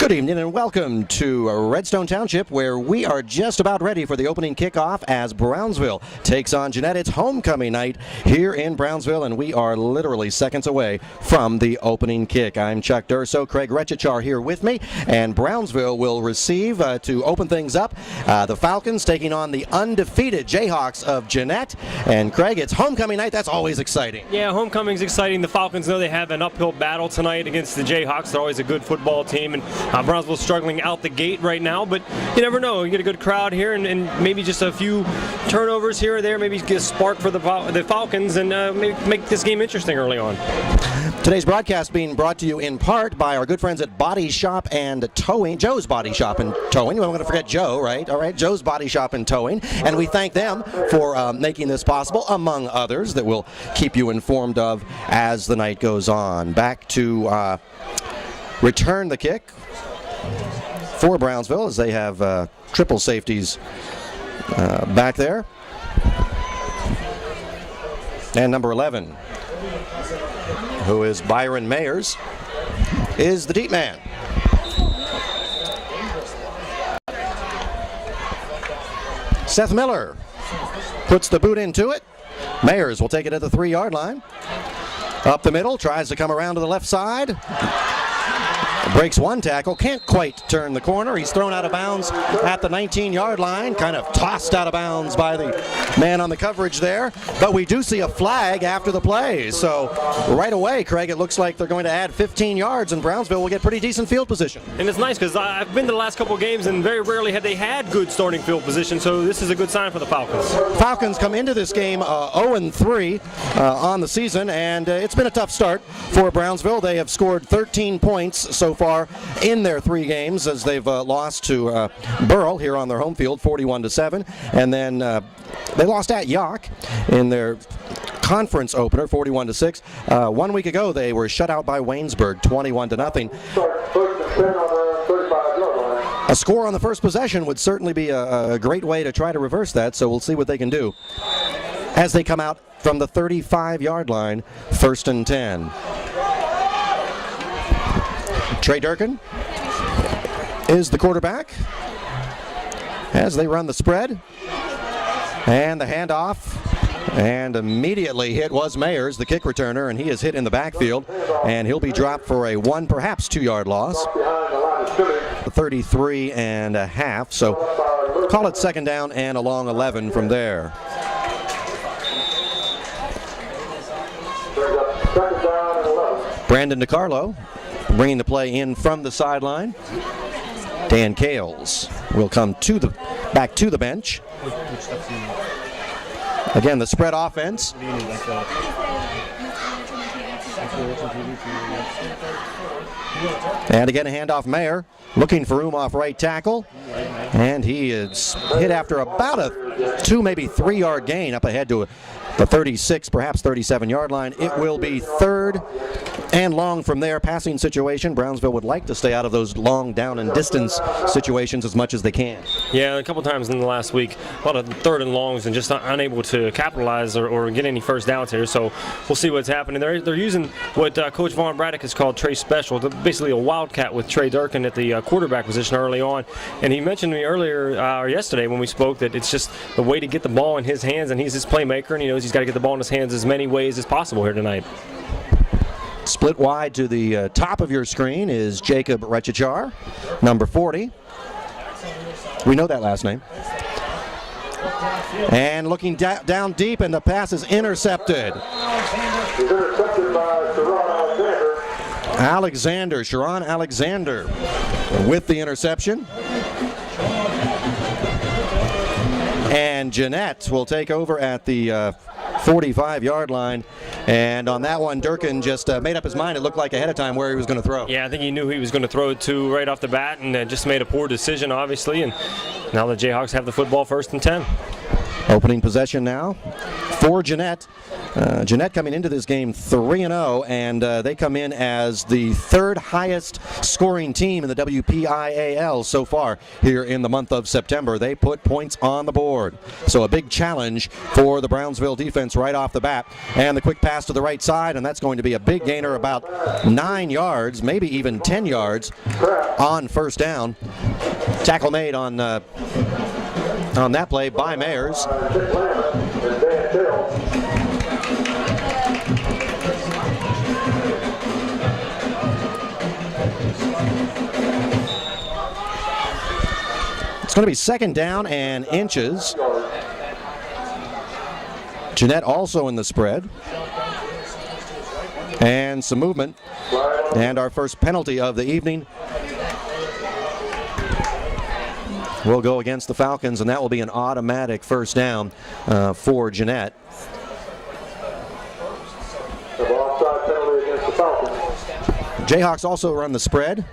Good evening and welcome to Redstone Township, where we are just about ready for the opening kickoff as Brownsville takes on Jeanette. It's homecoming night here in Brownsville, and we are literally seconds away from the opening kick. I'm Chuck Durso, Craig Retchichar here with me, and Brownsville will receive to open things up the Falcons taking on the undefeated Jayhawks of Jeanette. And Craig, it's homecoming night. That's always exciting. Yeah, homecoming's exciting. The Falcons know they have an uphill battle tonight against the Jayhawks. They're always a good football team, and Brownsville's struggling out the gate right now, but you never know. You get a good crowd here, and maybe just a few turnovers here or there, maybe get a spark for the Falcons, and maybe make this game interesting early on. Today's broadcast being brought to you in part by our good friends at Body Shop and Towing, Joe's Body Shop and Towing. We're not going to forget Joe, right? All right, Joe's Body Shop and Towing, and we thank them for making this possible, among others that we'll keep you informed of as the night goes on. Back to return the kick for Brownsville, as they have triple safeties back there. And number 11, who is Byron Mayers, is the deep man. Seth Miller puts the boot into it. Mayers will take it at the 3-yard line. Up the middle, tries to come around to the left side. Breaks one tackle, can't quite turn the corner. He's thrown out of bounds at the 19-yard line, kind of tossed out of bounds by the man on the coverage there. But we do see a flag after the play. So right away, Craig, it looks like they're going to add 15 yards, and Brownsville will get pretty decent field position. And it's nice because I've been to the last couple of games, and very rarely have they had good starting field position, so this is a good sign for the Falcons. Falcons come into this game 0-3 on the season, and it's been a tough start for Brownsville. They have scored 13 points so far in their 3 games, as they've lost to Burrell here on their home field 41-7, and then they lost at York in their conference opener 41-6. 1 week ago they were shut out by Waynesburg 21-0. A score on the first possession would certainly be a great way to try to reverse that, so we'll see what they can do as they come out from the 35-yard line, 1st and 10. Trey Durkin is the quarterback as they run the spread, and the handoff, and immediately hit was Mayers, the kick returner, and he is hit in the backfield, and he'll be dropped for a 1, perhaps 2-yard loss. 33.5, so call it 2nd down and a long 11 from there. Brandon DiCarlo bringing the play in from the sideline. Dan Kales will come back to the bench. Again, the spread offense. And again, a handoff. Mayer looking for room off right tackle. And he is hit after about a 2, maybe 3-yard gain up ahead to the 36, perhaps 37-yard line. It will be 3rd and long from there. Passing situation. Brownsville would like to stay out of those long down and distance situations as much as they can. Yeah, a couple times in the last week, a lot of 3rd and longs, and just unable to capitalize or get any first downs here. So we'll see what's happening. They're using what Coach Vaughn Braddock has called Trey Special, basically a wildcat with Trey Durkin at the quarterback position early on. And he mentioned to me earlier or yesterday when we spoke that it's just the way to get the ball in his hands, and he's his playmaker, and he knows he's got to get the ball in his hands as many ways as possible here tonight. Split wide to the top of your screen is Jacob Retchichar, number 40. We know that last name. And looking down deep, and the pass is intercepted. He's intercepted by Sharon Alexander with the interception. And Jeanette will take over at the 45-yard line. And on that one, Durkin just made up his mind. It looked like ahead of time where he was going to throw. Yeah, I think he knew he was going to throw it to right off the bat, and just made a poor decision, obviously. And now the Jayhawks have the football, 1st and 10. Opening possession now for Jeanette. Jeanette coming into this game 3-0, and they come in as the third highest scoring team in the WPIAL so far here in the month of September. They put points on the board. So a big challenge for the Brownsville defense right off the bat. And the quick pass to the right side, and that's going to be a big gainer, about 9 yards, maybe even 10 yards on first down. Tackle made on that play by Mayers. It's going to be second down and inches. Jeanette also in the spread. And some movement. And our first penalty of the evening will go against the Falcons, and that will be an automatic first down for Jeanette. Offside penalty against the Falcons. Jayhawks also run the spread.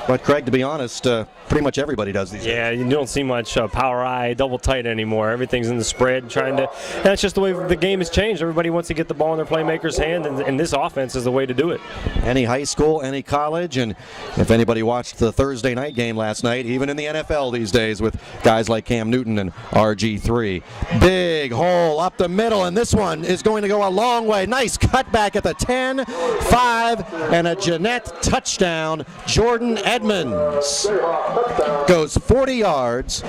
But Craig, to be honest, pretty much everybody does these days. Yeah, you don't see much power eye, double tight anymore. Everything's in the spread, and that's just the way the game has changed. Everybody wants to get the ball in their playmaker's hand, and this offense is the way to do it. Any high school, any college, and if anybody watched the Thursday night game last night, even in the NFL these days with guys like Cam Newton and RG3. Big hole up the middle, and this one is going to go a long way. Nice cutback at the 10, 5, and a Jeanette touchdown. Jordan Edmonds goes 40 yards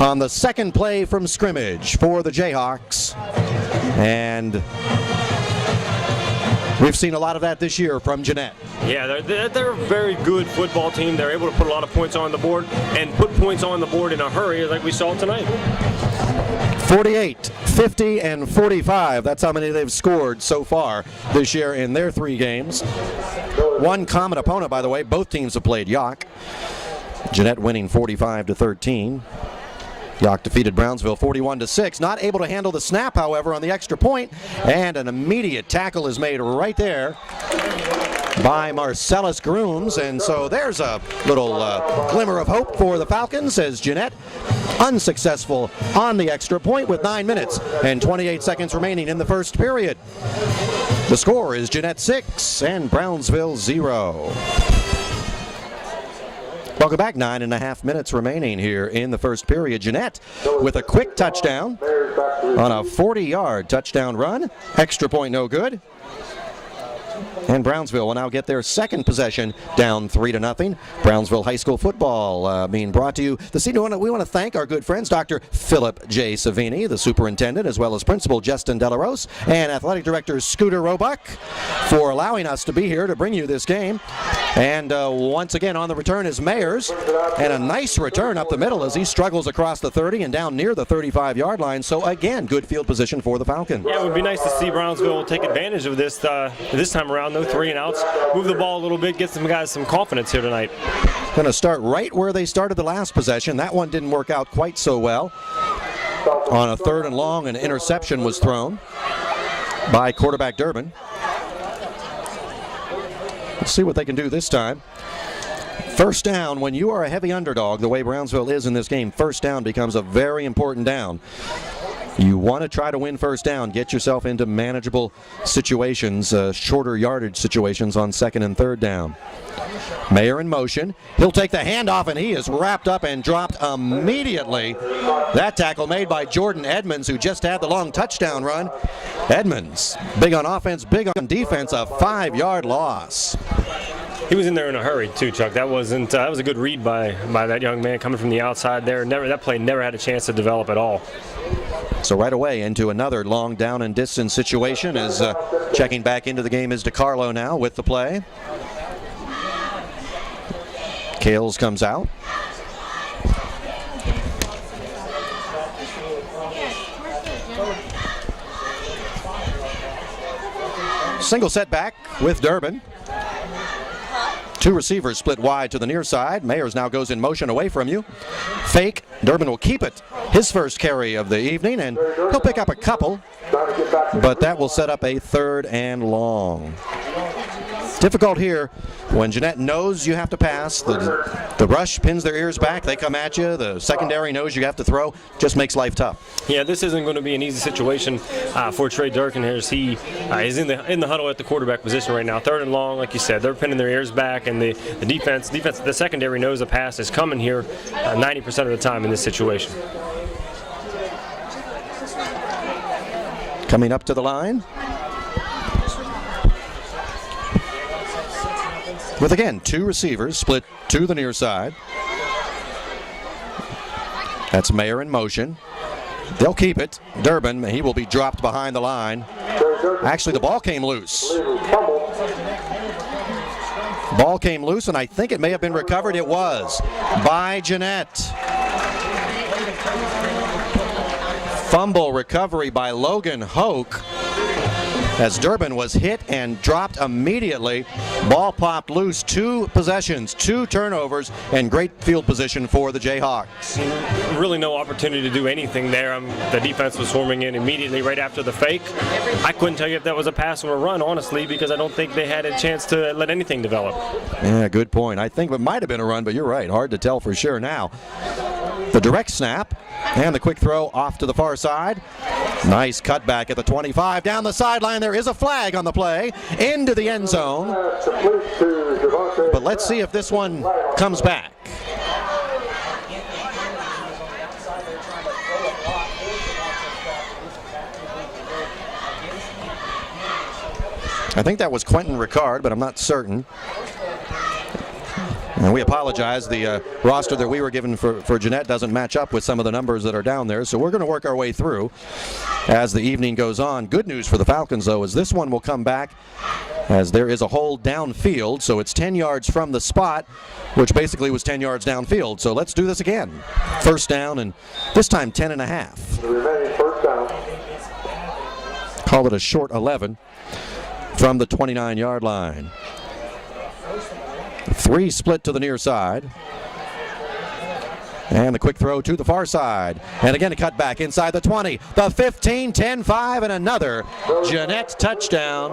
on the second play from scrimmage for the Jayhawks. And we've seen a lot of that this year from Jeanette. Yeah, they're a very good football team. They're able to put a lot of points on the board and put points on the board in a hurry like we saw tonight. 48, 50, and 45. That's how many they've scored so far this year in their 3 games. One common opponent, by the way. Both teams have played York. Jeanette winning 45-13. York defeated Brownsville 41-6. Not able to handle the snap, however, on the extra point, and an immediate tackle is made right there by Marcellus Grooms, and so there's a little glimmer of hope for the Falcons as Jeanette unsuccessful on the extra point with 9 minutes and 28 seconds remaining in the first period. The score is Jeanette 6 and Brownsville 0. Welcome back. 9.5 minutes remaining here in the first period. Jeanette with a quick touchdown on a 40-yard touchdown run. Extra point no good. And Brownsville will now get their second possession, down 3-0. Brownsville High School football being brought to you this evening. We want to thank our good friends, Dr. Philip J. Savini, the superintendent, as well as Principal Justin Delarose and Athletic Director Scooter Roebuck for allowing us to be here to bring you this game. And once again on the return is Mayers, and a nice return up the middle as he struggles across the 30 and down near the 35-yard line. So again, good field position for the Falcons. Yeah, it would be nice to see Brownsville take advantage of this time around. No 3 and outs. Move the ball a little bit, get some guys some confidence here tonight. Going to start right where they started the last possession. That one didn't work out quite so well. On a 3rd and long, an interception was thrown by quarterback Durbin. Let's see what they can do this time. First down, when you are a heavy underdog, the way Brownsville is in this game, first down becomes a very important down. You want to try to win first down, get yourself into manageable situations, shorter yardage situations on 2nd and 3rd down. Mayer in motion. He'll take the handoff, and he is wrapped up and dropped immediately. That tackle made by Jordan Edmonds, who just had the long touchdown run. Edmonds, big on offense, big on defense, a 5-yard loss. He was in there in a hurry too, Chuck. That wasn't. That was a good read by that young man coming from the outside there. That play never had a chance to develop at all. So right away into another long down and distance situation as checking back into the game is DiCarlo now with the play. Kales comes out. Single setback with Durbin. 2 receivers split wide to the near side. Mayers now goes in motion away from you. Fake. Durbin will keep it. His first carry of the evening, and he'll pick up a couple, but that will set up a 3rd and long. Difficult here when Jeanette knows you have to pass. The rush pins their ears back. They come at you. The secondary knows you have to throw. Just makes life tough. Yeah, this isn't going to be an easy situation for Trey Durkin here, as he is in the huddle at the quarterback position right now. 3rd and long, like you said, they're pinning their ears back, and the defense, the secondary knows a pass is coming here 90% of the time in this situation. Coming up to the line. With, again, 2 receivers split to the near side. That's Mayer in motion. They'll keep it. Durbin, he will be dropped behind the line. Actually, the ball came loose. Ball came loose, and I think it may have been recovered. It was by Jeanette. Fumble recovery by Logan Hoke, as Durbin was hit and dropped immediately. Ball popped loose. 2 possessions, 2 turnovers, and great field position for the Jayhawks. Really no opportunity to do anything there. The defense was swarming in immediately right after the fake. I couldn't tell you if that was a pass or a run, honestly, because I don't think they had a chance to let anything develop. Yeah, good point. I think it might have been a run, but you're right. Hard to tell for sure now. The direct snap and the quick throw off to the far side. Nice cutback at the 25. Down the sideline, there is a flag on the play. Into the end zone. But let's see if this one comes back. I think that was Quentin Ricard, but I'm not certain. And we apologize. The roster that we were given for Jeanette doesn't match up with some of the numbers that are down there. So we're going to work our way through as the evening goes on. Good news for the Falcons, though, is this one will come back as there is a hold downfield. So it's 10 yards from the spot, which basically was 10 yards downfield. So let's do this again. 1st down, and this time 10 and a half. The remaining 1st down. Call it a short 11 from the 29-yard line. 3 split to the near side. And the quick throw to the far side. And again a cut back inside the 20, the 15, 10-5, and another Jeanette touchdown.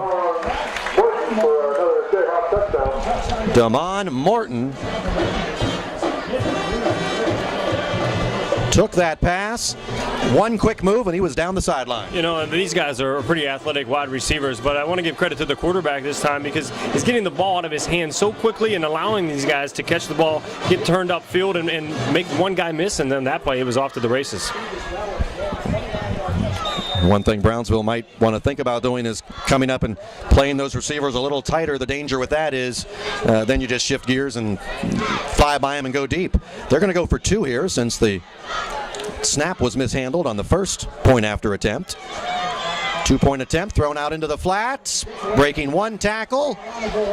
Damon Morton took that pass. One quick move, and he was down the sideline. You know, these guys are pretty athletic wide receivers, but I want to give credit to the quarterback this time because he's getting the ball out of his hands so quickly and allowing these guys to catch the ball, get turned upfield, and make one guy miss, and then that play, it was off to the races. One thing Brownsville might want to think about doing is coming up and playing those receivers a little tighter. The danger with that is then you just shift gears and fly by them and go deep. They're going to go for 2 here since the snap was mishandled on the first point after attempt. 2-point attempt thrown out into the flats, breaking 1 tackle.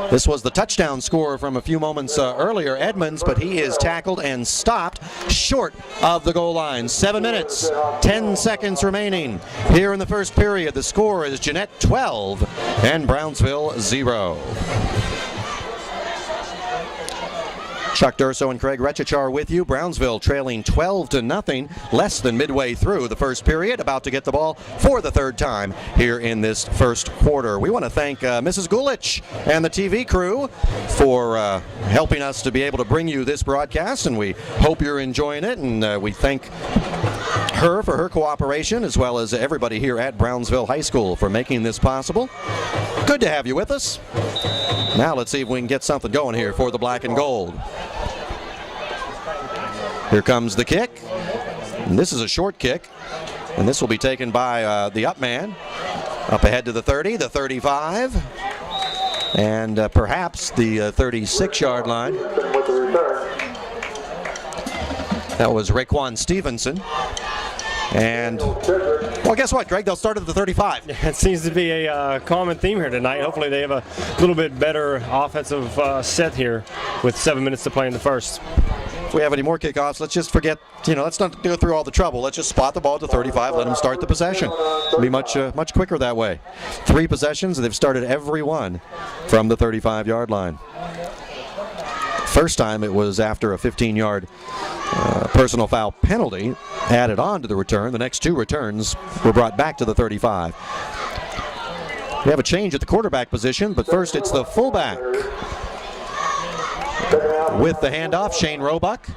This was the touchdown scorer from a few moments earlier, Edmonds, but he is tackled and stopped short of the goal line. 7 minutes, 10 seconds remaining here in the first period. The score is Jeanette 12 and Brownsville 0. Chuck Durso and Craig Retchichar with you. Brownsville trailing 12-0, less than midway through the first period, about to get the ball for the 3rd time here in this first quarter. We want to thank Mrs. Gulich and the TV crew for helping us to be able to bring you this broadcast, and we hope you're enjoying it, and we thank her for her cooperation, as well as everybody here at Brownsville High School for making this possible. Good to have you with us. Now let's see if we can get something going here for the black and gold. Here comes the kick. And this is a short kick. And this will be taken by the up man. Up ahead to the 30, the 35. And perhaps the 36-yard line. That was Raekwon Stevenson. And, well, guess what, Greg? They'll start at the 35. It seems to be a common theme here tonight. Hopefully they have a little bit better offensive set here with 7 minutes to play in the first. If we have any more kickoffs, let's just forget, let's not go through all the trouble. Let's just spot the ball at the 35, let them start the possession. It'll be much quicker that way. 3 possessions, they've started every one from the 35-yard line. First time it was after a 15-yard personal foul penalty added on to the return. The next 2 returns were brought back to the 35. We have a change at the quarterback position, but first it's the fullback. With the handoff, Shane Roebuck.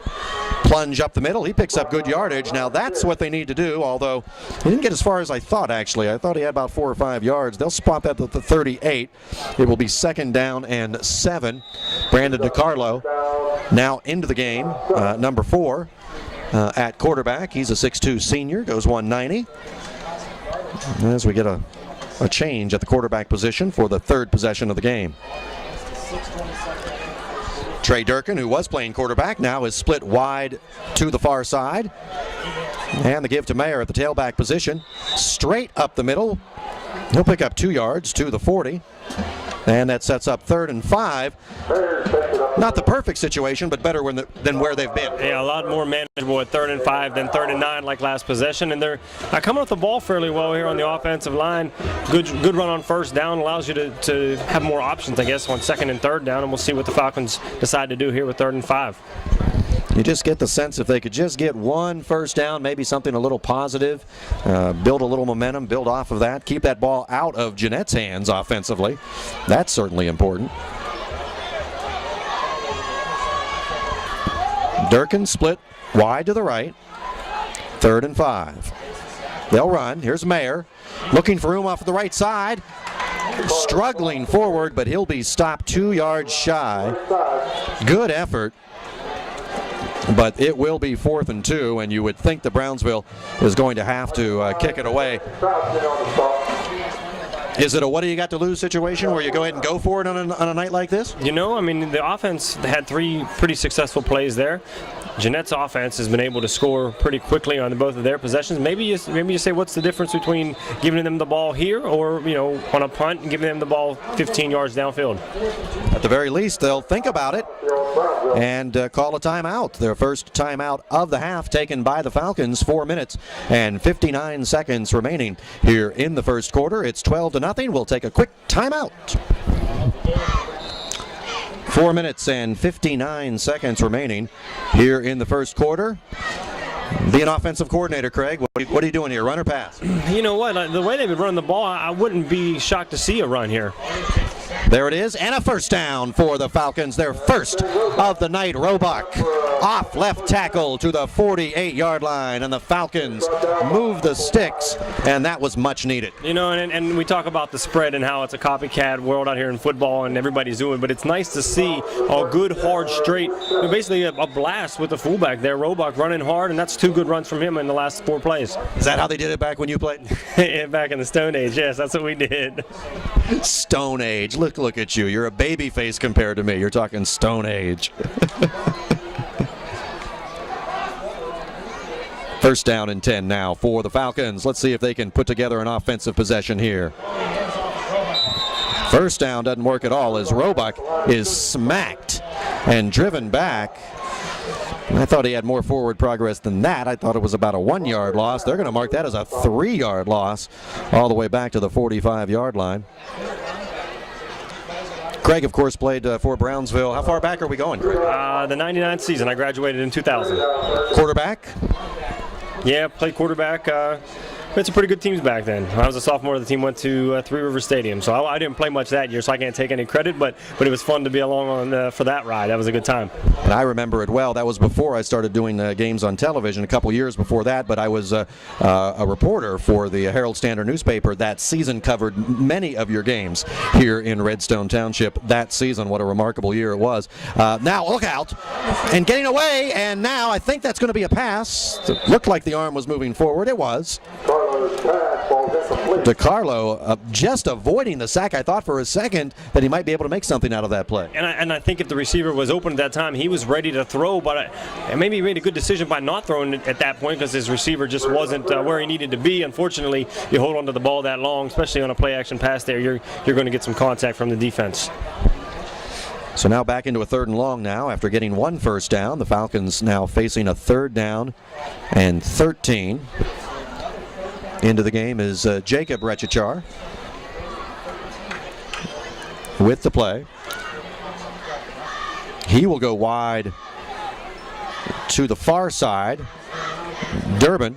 Plunge up the middle. He picks up good yardage. Now that's what they need to do, although he didn't get as far as I thought, actually. I thought he had about 4 or 5 yards. They'll spot that at the 38. It will be 2nd down and 7. Brandon DiCarlo now into the game, number 4 at quarterback. He's a 6'2 senior, goes 190. As we get a change at the quarterback position for the 3rd possession of the game. Trey Durkin, who was playing quarterback, now is split wide to the far side. And the give to Mayer at the tailback position. Straight up the middle. He'll pick up 2 yards to the 40. And that sets up 3rd and 5. Not the perfect situation, but better than where they've been. Yeah, a lot more manageable at 3rd and 5 than 3rd and 9 like last possession. And they're coming off the ball fairly well here on the offensive line. Good run on 1st down allows you to have more options, I guess, on 2nd and 3rd down. And we'll see what the Falcons decide to do here with 3rd and 5. You just get the sense if they could just get 1 first down, maybe something a little positive, build a little momentum, build off of that, keep that ball out of Jeanette's hands offensively. That's certainly important. Durkin split wide to the right. 3rd and 5. They'll run. Here's Mayer looking for room off the right side. Struggling forward, but he'll be stopped 2 yards shy. Good effort. But it will be 4th and 2, and you would think that Brownsville is going to have to kick it away. Is it a what do you got to lose situation where you go ahead and go for it on a night like this? You know, I mean, the offense had 3 pretty successful plays there. Jeanette's offense has been able to score pretty quickly on both of their possessions. Maybe you say what's the difference between giving them the ball here or, on a punt and giving them the ball 15 yards downfield. At the very least, they'll think about it and call a timeout. Their first timeout of the half taken by the Falcons. 4 minutes and 59 seconds remaining here in the first quarter. It's 12-0. We'll take a quick timeout. 4 minutes and 59 seconds remaining here in the first quarter. Be an offensive coordinator, Craig. What are you doing here, run or pass? You know what? The way they've been running the ball, I wouldn't be shocked to see a run here. There it is, and a first down for the Falcons. Their first of the night. Roebuck off left tackle to the 48-yard line, and the Falcons move the sticks, and that was much needed. And we talk about the spread and how it's a copycat world out here in football and everybody's doing, but it's nice to see a good, hard, straight, basically a blast with the fullback there. Roebuck running hard, and that's 2 good runs from him in the last 4 plays. Is that how they did it back when you played? Back in the Stone Age, yes, that's what we did. Stone Age. Look at you. You're a baby face compared to me. You're talking Stone Age. First down and 10 now for the Falcons. Let's see if they can put together an offensive possession here. First down doesn't work at all as Roebuck is smacked and driven back. I thought he had more forward progress than that. I thought it was about a 1-yard loss. They're going to mark that as a 3-yard loss all the way back to the 45-yard line. Craig, of course, played for Brownsville. How far back are we going, Craig? The 99th season. I graduated in 2000. Quarterback? Yeah, played quarterback. We had some pretty good teams back then. When I was a sophomore, the team went to Three River Stadium, so I didn't play much that year, so I can't take any credit, but it was fun to be along on for that ride. That was a good time. And I remember it well. That was before I started doing games on television, a couple years before that, but I was a reporter for the Herald Standard newspaper that season, covered many of your games here in Redstone Township that season. What a remarkable year it was. Now, look out, and getting away, and now I think that's going to be a pass. It looked like the arm was moving forward. It was. DiCarlo just avoiding the sack. I thought for a second that he might be able to make something out of that play. And I think if the receiver was open at that time, he was ready to throw, but maybe he made a good decision by not throwing it at that point because his receiver just wasn't where he needed to be. Unfortunately, you hold on to the ball that long, especially on a play-action pass there, you're going to get some contact from the defense. So now back into a 3rd and long now after getting 1 first down. The Falcons now facing a 3rd down and 13. Into the game is Jacob Rechichar with the play. He will go wide to the far side. Durbin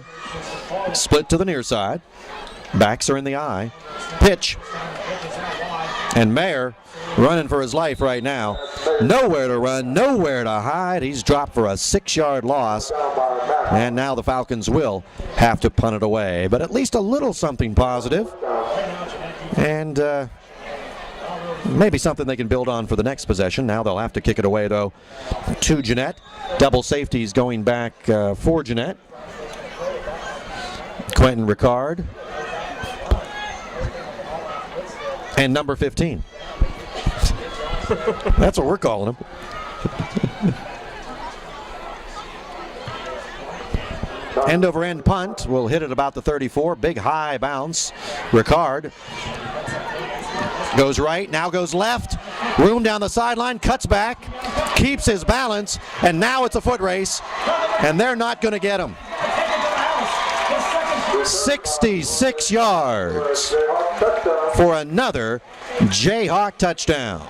split to the near side. Backs are in the eye. Pitch And Mayer running for his life right now. Nowhere to run, nowhere to hide. He's dropped for a 6-yard loss. And now the Falcons will have to punt it away. But at least a little something positive. And maybe something they can build on for the next possession. Now they'll have to kick it away, though, to Jeanette. Double safeties going back for Jeanette. Quentin Ricard. And number 15. That's what we're calling him. End over end punt. Will hit it about the 34. Big high bounce. Ricard goes right, now goes left. Room down the sideline, cuts back, keeps his balance, and now it's a foot race, and they're not going to get him. 66 yards for another Jayhawk touchdown.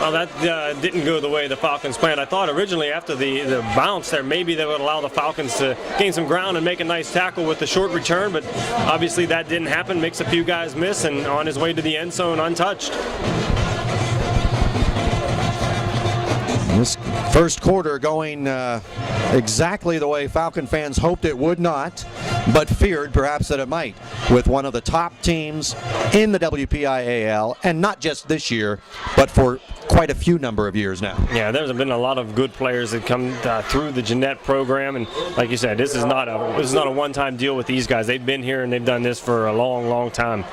Well, that didn't go the way the Falcons planned. I thought originally after the bounce there, maybe they would allow the Falcons to gain some ground and make a nice tackle with the short return, but obviously that didn't happen. Makes a few guys miss, and on his way to the end zone untouched. This first quarter going exactly the way Falcon fans hoped it would not, but feared perhaps that it might, with one of the top teams in the WPIAL, and not just this year, but for quite a few number of years now. Yeah, there's been a lot of good players that come through the Jeanette program, and like you said, this is not a one-time deal with these guys. They've been here and they've done this for a long, long time.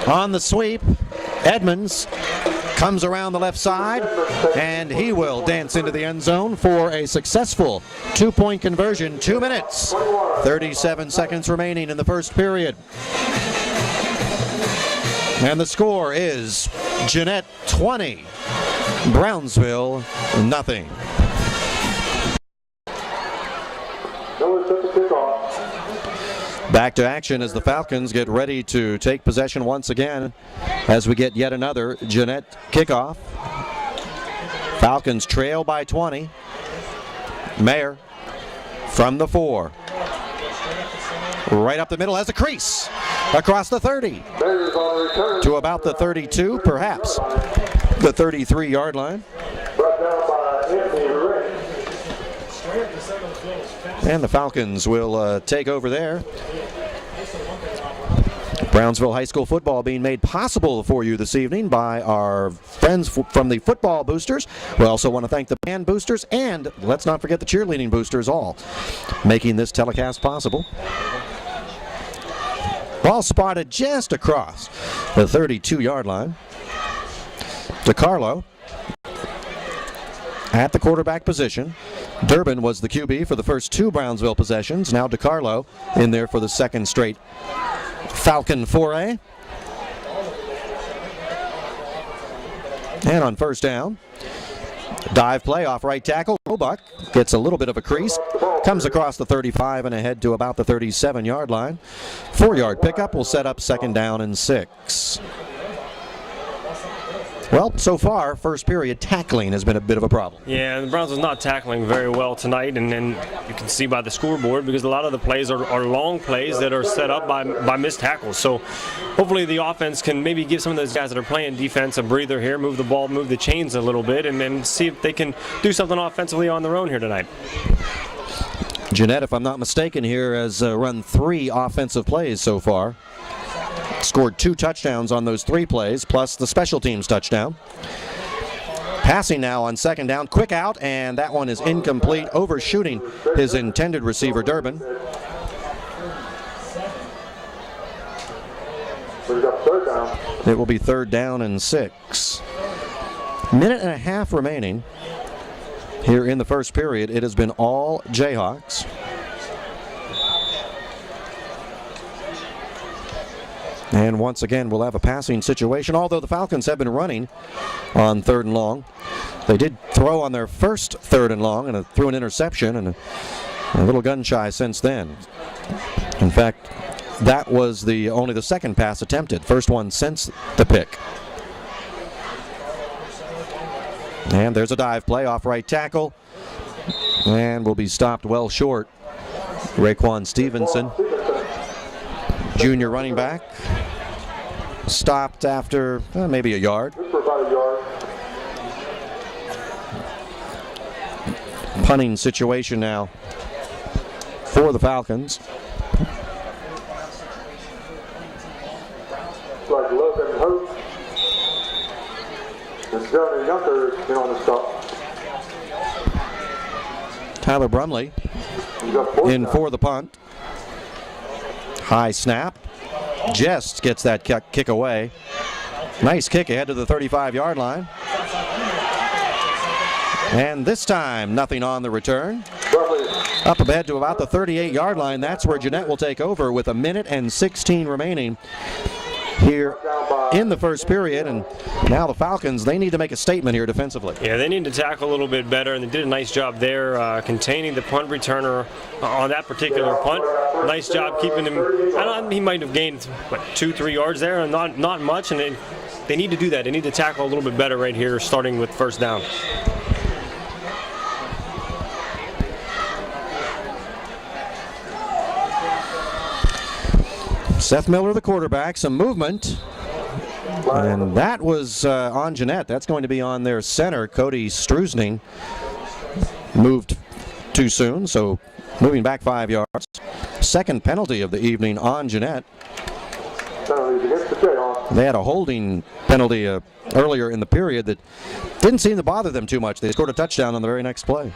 On the sweep, Edmonds comes around the left side, and he will dance into the end zone for a successful 2-point conversion. 2 minutes, 37 seconds remaining in the first period. And the score is Jeanette 20, Brownsville nothing. Back to action as the Falcons get ready to take possession once again as we get yet another Jeanette kickoff. Falcons trail by 20. Mayer from the 4. Right up the middle has a crease across the 30 to about the 32, perhaps the 33-yard line. And the Falcons will take over there. Brownsville High School football being made possible for you this evening by our friends from the football boosters. We also want to thank the band boosters, and let's not forget the cheerleading boosters, all making this telecast possible. Ball spotted just across the 32-yard line. DeCarlo at the quarterback position. Durbin was the QB for the first 2 Brownsville possessions. Now DeCarlo in there for the second straight Falcon foray. And on first down, dive play off right tackle. Roebuck gets a little bit of a crease, comes across the 35 and ahead to about the 37-yard line. 4-yard pickup will set up second down and 6. Well, so far, first period tackling has been a bit of a problem. Yeah, the Browns was not tackling very well tonight, and you can see by the scoreboard because a lot of the plays are long plays that are set up by missed tackles. So hopefully the offense can maybe give some of those guys that are playing defense a breather here, move the ball, move the chains a little bit, and then see if they can do something offensively on their own here tonight. Jeanette, if I'm not mistaken here, has run 3 offensive plays so far. Scored 2 touchdowns on those 3 plays, plus the special teams touchdown. Passing now on second down, quick out, and that one is incomplete, overshooting his intended receiver, Durbin. It will be third down and 6. Minute and a half remaining here in the first period. It has been all Jayhawks. And once again, we'll have a passing situation, although the Falcons have been running on 3rd and long. They did throw on their first 3rd and long and threw an interception, and a little gun shy since then. In fact, that was only the second pass attempted, first one since the pick. And there's a dive play off right tackle, and will be stopped well short. Raekwon Stevenson, junior running back. stopped after maybe a yard. Good for about a yard. Punting situation now for the Falcons. Like Logan Hope and Johnny Yunker has been on the stop. Tyler Brumley in for the punt. High snap. Just gets that kick away. Nice kick ahead to the 35-yard line. And this time, nothing on the return. Up ahead to about the 38-yard line. That's where Jeanette will take over with 1:16 remaining here in the first period. And now the Falcons, they need to make a statement here defensively. Yeah, they need to tackle a little bit better, and they did a nice job there containing the punt returner on that particular punt. Nice job keeping him. He might have gained, 2-3 yards there, and not much, and they need to do that. They need to tackle a little bit better right here, starting with first down. Seth Miller, the quarterback, some movement. And that was on Jeanette. That's going to be on their center, Cody Struzning. Moved too soon, so moving back 5 yards. Second penalty of the evening on Jeanette. They had a holding penalty earlier in the period that didn't seem to bother them too much. They scored a touchdown on the very next play.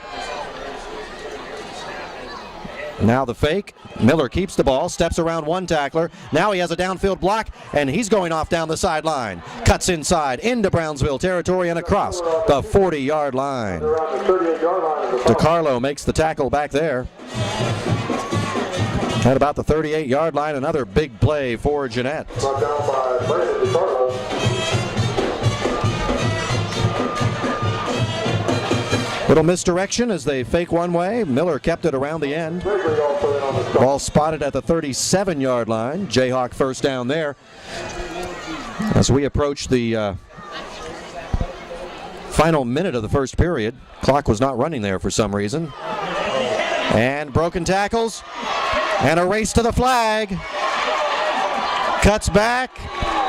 Now the fake. Miller keeps the ball, steps around one tackler. Now he has a downfield block, and he's going off down the sideline. Cuts inside into Brownsville territory and across the 40-yard line. DiCarlo makes the tackle back there. At about the 38-yard line, another big play for Jeanette. Brought down by Brandon DiCarlo. Little misdirection as they fake one way. Miller kept it around the end. Ball spotted at the 37-yard line. Jayhawk first down there. As we approach the final minute of the first period, clock was not running there for some reason. And broken tackles. And a race to the flag. Cuts back.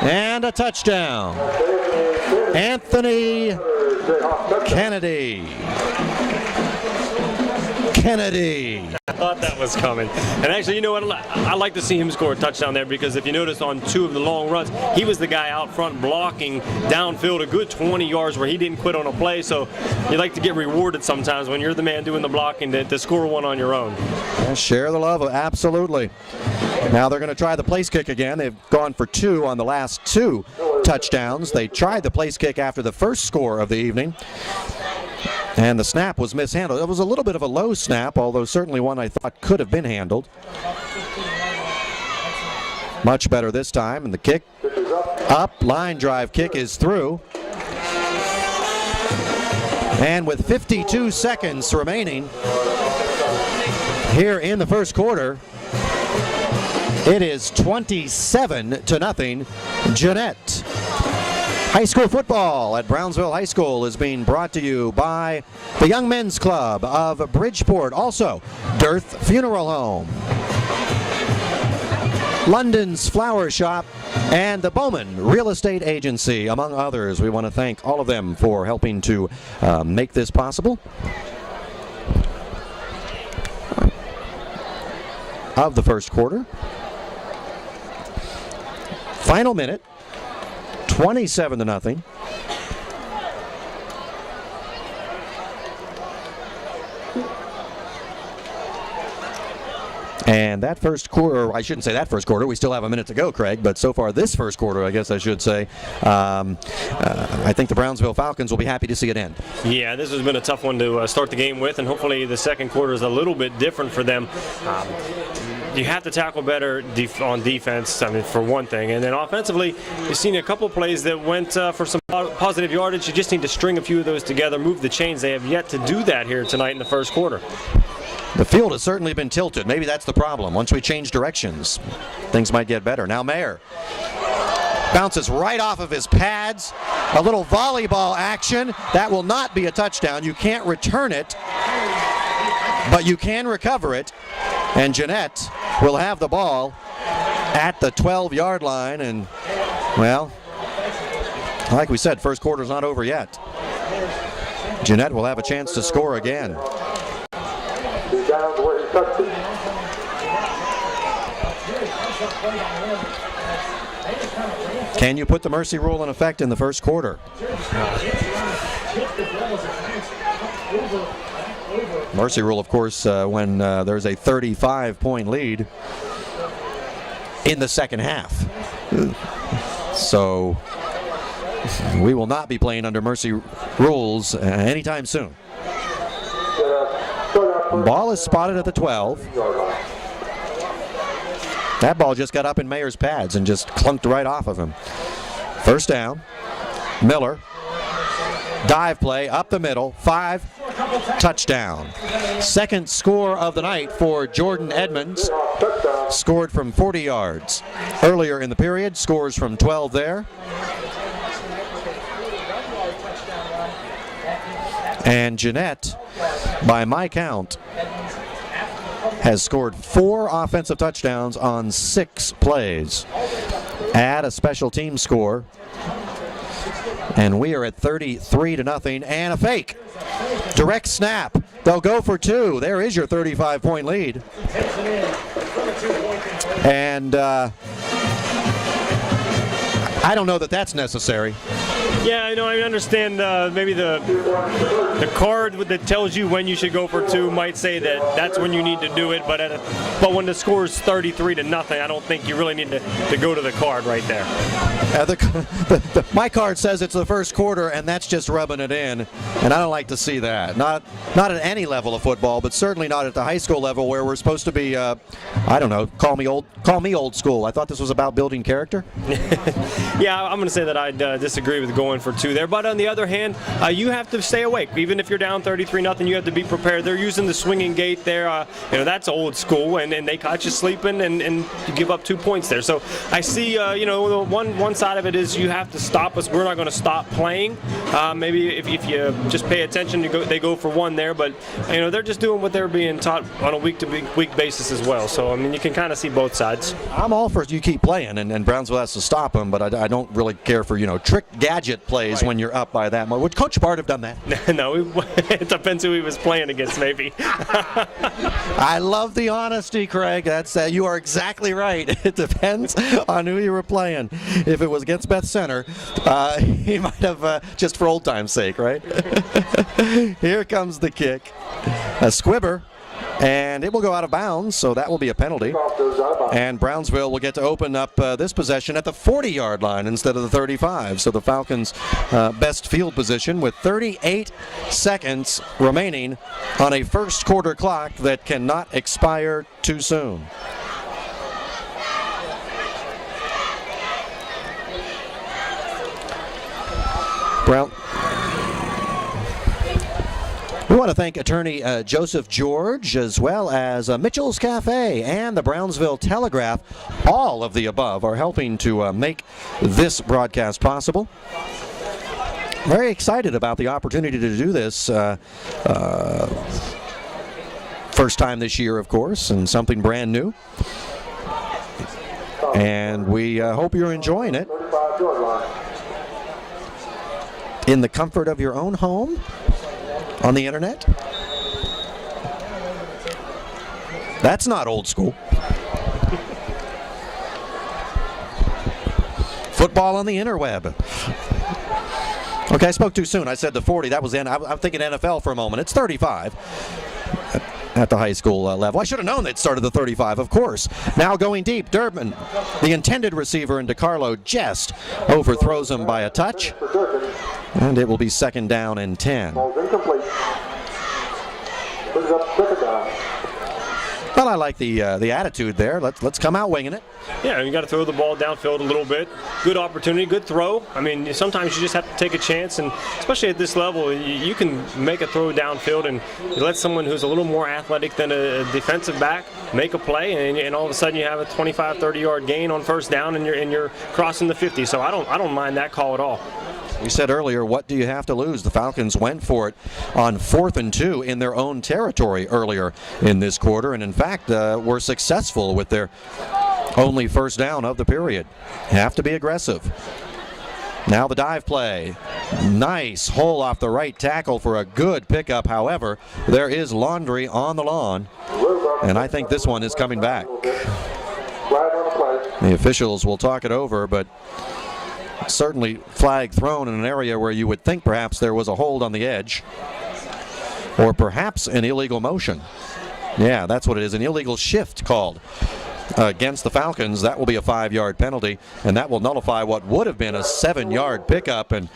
And a touchdown. Anthony Kennedy. I thought that was coming. And actually, you know what? I like to see him score a touchdown there, because if you notice on 2 of the long runs, he was the guy out front blocking downfield a good 20 yards where he didn't quit on a play. So you like to get rewarded sometimes when you're the man doing the blocking to score one on your own. Yeah, share the love, absolutely. Now they're going to try the place kick again. They've gone for 2 on the last 2 touchdowns. They tried the place kick after the first score of the evening. And the snap was mishandled. It was a little bit of a low snap, although certainly one I thought could have been handled. Much better this time, and the kick up, line drive kick is through. And with 52 seconds remaining here in the first quarter, it is 27-0, Jeanette. High school football at Brownsville High School is being brought to you by the Young Men's Club of Bridgeport, also Dearth Funeral Home, London's Flower Shop, and the Bowman Real Estate Agency, among others. We want to thank all of them for helping to make this possible. Of the first quarter. Final minute. 27-0. And that first quarter, I shouldn't say that first quarter, we still have a minute to go, Craig, but so far this first quarter, I guess I should say, I think the Brownsville Falcons will be happy to see it end. Yeah, this has been a tough one to start the game with, and hopefully the second quarter is a little bit different for them. You have to tackle better on defense, for one thing. And then offensively, you've seen a couple plays that went for some positive yardage. You just need to string a few of those together, move the chains. They have yet to do that here tonight in the first quarter. The field has certainly been tilted. Maybe that's the problem. Once we change directions, things might get better. Now Mayer bounces right off of his pads. A little volleyball action. That will not be a touchdown. You can't return it, but you can recover it. And Jeanette will have the ball at the 12-yard line, and Well, like we said, first quarter's not over yet. Jeanette will have a chance to score again. He's down to where he touched it. Can you put the mercy rule in effect in the first quarter? Mercy rule, of course, when there's a 35-point lead in the second half. So we will not be playing under mercy rules anytime soon. Ball is spotted at the 12. That ball just got up in Mayer's pads and just clunked right off of him. First down. Miller. Dive play up the middle. 5. Touchdown. Second score of the night for Jordan Edmonds. Scored from 40 yards. Earlier in the period, scores from 12 there. And Jeanette, by my count, has scored 4 offensive touchdowns on 6 plays. Add a special team score, and we are at 33-0, and a fake. Direct snap. They'll go for 2. There is your 35-point lead. And I don't know that that's necessary. Yeah, I understand maybe the card that tells you when you should go for 2 might say that that's when you need to do it, but when the score is 33-0, I don't think you really need to go to the card right there. My card says it's the first quarter, and that's just rubbing it in, and I don't like to see that. Not at any level of football, but certainly not at the high school level where we're supposed to be. I don't know. Call me old school. I thought this was about building character. Yeah, I'm going to say that I disagree with going for 2 there. But on the other hand, you have to stay awake. Even if you're down 33-0, you have to be prepared. They're using the swinging gate there. That's old school, and they caught you sleeping, and you give up 2 points there. So I see, one side of it is you have to stop us. We're not going to stop playing. Maybe if you just pay attention, they go for 1 there. But they're just doing what they're being taught on a week basis as well. So I mean, you can kind of see both sides. I'm all for you keep playing, and Brownsville has to stop them. But I don't really care for trick gadget plays when you're up by that much. Would Coach Bart have done that? No, it depends who he was playing against, maybe. I love the honesty, Craig. That's you are exactly right. It depends on who you were playing. If it was against Beth Center, he might have just for old time's sake, right? Here comes the kick. A squibber. And it will go out of bounds, so that will be a penalty. And Brownsville will get to open up this possession at the 40-yard line instead of the 35. So the Falcons' best field position with 38 seconds remaining on a first quarter clock that cannot expire too soon. We want to thank attorney Joseph George, as well as Mitchell's Cafe and the Brownsville Telegraph. All of the above are helping to make this broadcast possible. Very excited about the opportunity to do this. First time this year, of course, and something brand new. And we hope you're enjoying it in the comfort of your own home. On the internet? That's not old school. Football on the interweb. Okay, I spoke too soon. I said the 40. That was I'm thinking NFL for a moment. It's 35 at the high school level. I should have known they'd started the 35, of course. Now going deep, Durbin, the intended receiver, and DiCarlo just overthrows him by a touch. And it will be 2nd down and 10. Ball's incomplete. Brings up 2nd down. Well, I like the attitude there. Let's come out winging it. Yeah, you got to throw the ball downfield a little bit. Good opportunity, good throw. I mean, sometimes you just have to take a chance, and especially at this level, you can make a throw downfield and you let someone who's a little more athletic than a defensive back make a play, and all of a sudden you have a 25, 30-yard gain on first down, and you're crossing the 50. So I don't mind that call at all. We said earlier, what do you have to lose? The Falcons went for it on 4th and 2 in their own territory earlier in this quarter, and in fact were successful with their only first down of the period. Have to be aggressive. Now the dive play. Nice hole off the right tackle for a good pickup. However, there is laundry on the lawn, and I think this one is coming back. The officials will talk it over, but certainly flag thrown in an area where you would think perhaps there was a hold on the edge, or perhaps an illegal motion. Yeah, that's what it is, an illegal shift called against the Falcons. That will be a 5-yard penalty, and that will nullify what would have been a 7-yard pickup. And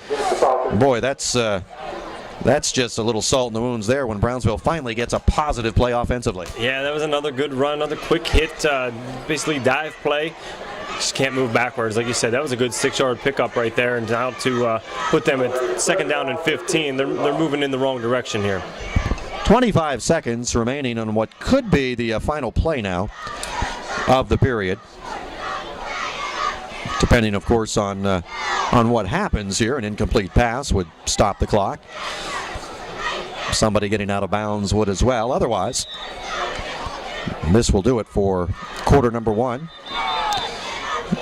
boy, that's just a little salt in the wounds there when Brownsville finally gets a positive play offensively. Yeah, that was another good run, another quick hit, basically dive play. Just can't move backwards. Like you said, that was a good 6-yard pickup right there, and now to put them at second down and 15. They're moving in the wrong direction here. 25 seconds remaining on what could be the final play now of the period, depending of course on what happens here. An incomplete pass would stop the clock. Somebody getting out of bounds would as well. Otherwise, this will do it for quarter number 1.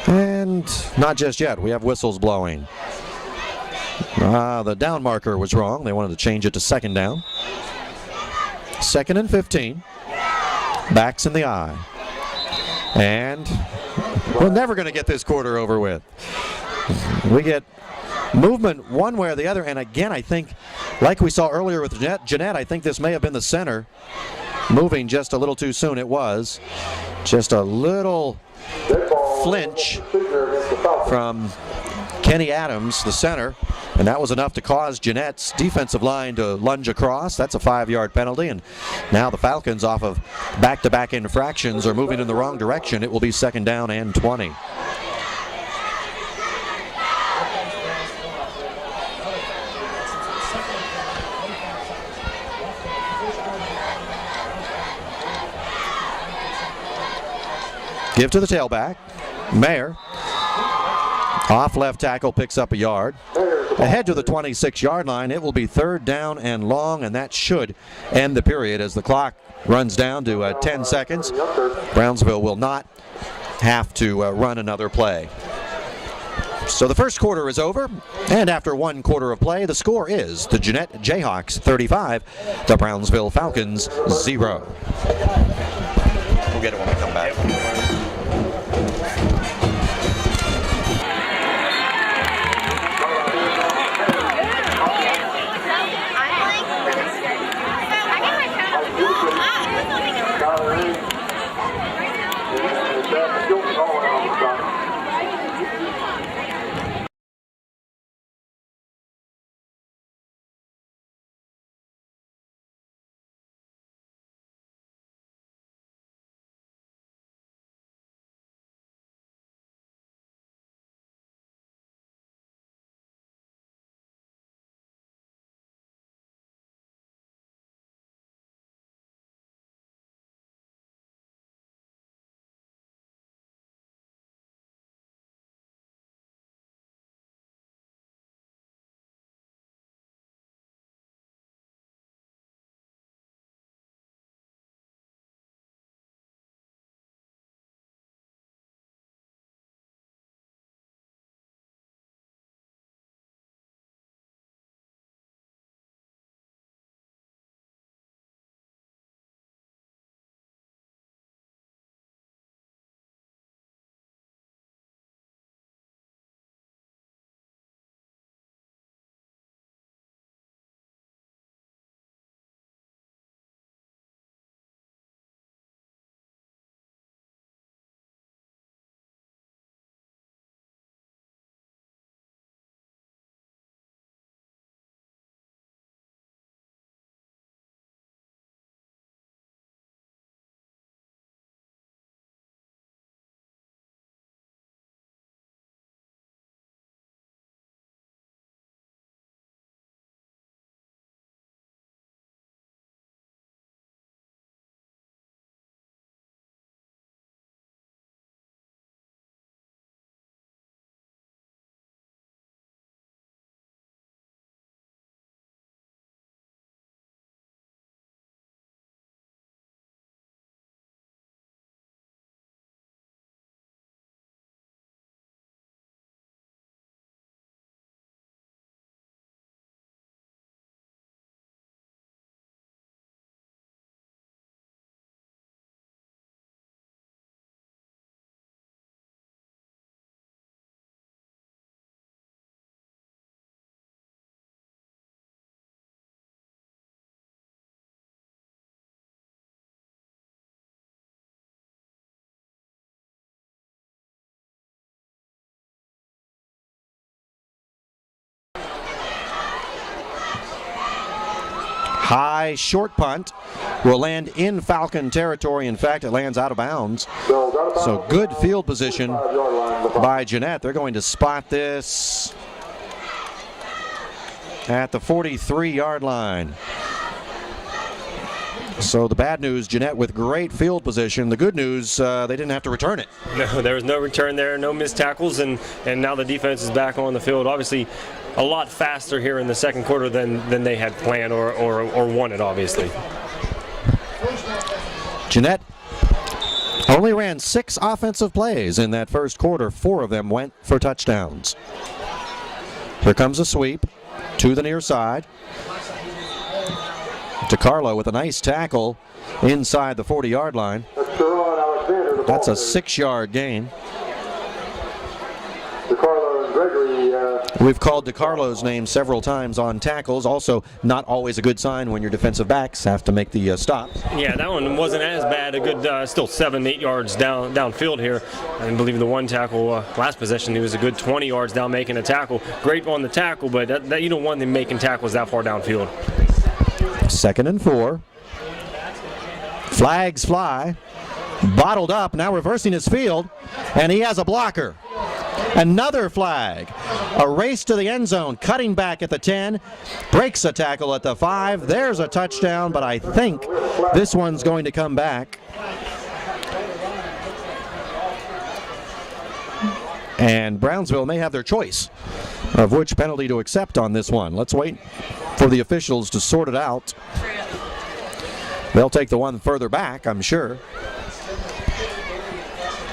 And not just yet. We have whistles blowing. The down marker was wrong. They wanted to change it to second down. 2nd and 15. Backs in the eye. And we're never going to get this quarter over with. We get movement one way or the other. And again, I think, like we saw earlier with Jeanette, I think this may have been the center moving just a little too soon. It was just a little flinch from Kenny Adams, the center, and that was enough to cause Jeanette's defensive line to lunge across. That's a 5-yard penalty, and now the Falcons, off of back-to-back infractions, are moving in the wrong direction. It will be second down and 20. Give to the tailback. Mayer, off left tackle, picks up a yard. Ahead to the 26-yard line. It will be third down and long, and that should end the period as the clock runs down to 10 seconds. Brownsville will not have to run another play. So the first quarter is over, and after 1 quarter of play, the score is the Jeanette Jayhawks 35, the Brownsville Falcons 0. We'll get it when we come back. high short punt will land in Falcon territory. In fact, it lands out of bounds. So good field position by Jeanette. They're going to spot this at the 43-yard line. So the bad news, Jeanette with great field position. The good news, they didn't have to return it. No, there was no return there, no missed tackles, and now the defense is back on the field. Obviously, a lot faster here in the second quarter than they had planned or wanted, obviously. Jeanette only ran 6 offensive plays in that first quarter. 4 of them went for touchdowns. Here comes a sweep to the near side. DeCarlo with a nice tackle inside the 40-yard line. That's a 6-yard gain. DeCarlo and Gregory. We've called DeCarlo's name several times on tackles. Also, not always a good sign when your defensive backs have to make the stop. Yeah, that one wasn't as bad. A good, still 7-8 yards downfield here. I believe the one tackle last possession, he was a good 20 yards down making a tackle. Great on the tackle, but that you don't want them making tackles that far downfield. 2nd and 4. Flags fly. Bottled up, now reversing his field, and he has a blocker. Another flag. A race to the end zone, cutting back at the 10, breaks a tackle at the 5. There's a touchdown, but I think this one's going to come back. And Brownsville may have their choice of which penalty to accept on this one. Let's wait for the officials to sort it out. They'll take the one further back, I'm sure,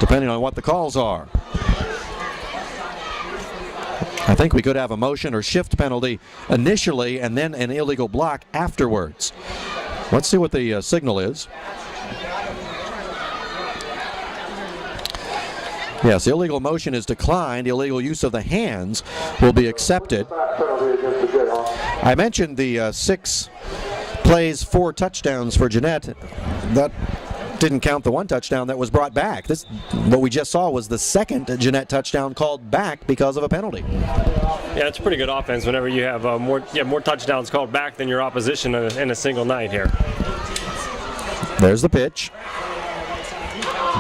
depending on what the calls are. I think we could have a motion or shift penalty initially and then an illegal block afterwards. Let's see what the signal is. Yes, illegal motion is declined. Illegal use of the hands will be accepted. I mentioned the 6 plays, 4 touchdowns for Jeanette. That didn't count the 1 touchdown that was brought back. What we just saw was the 2nd Jeanette touchdown called back because of a penalty. Yeah, it's a pretty good offense whenever you have more touchdowns called back than your opposition in a single night here. There's the pitch.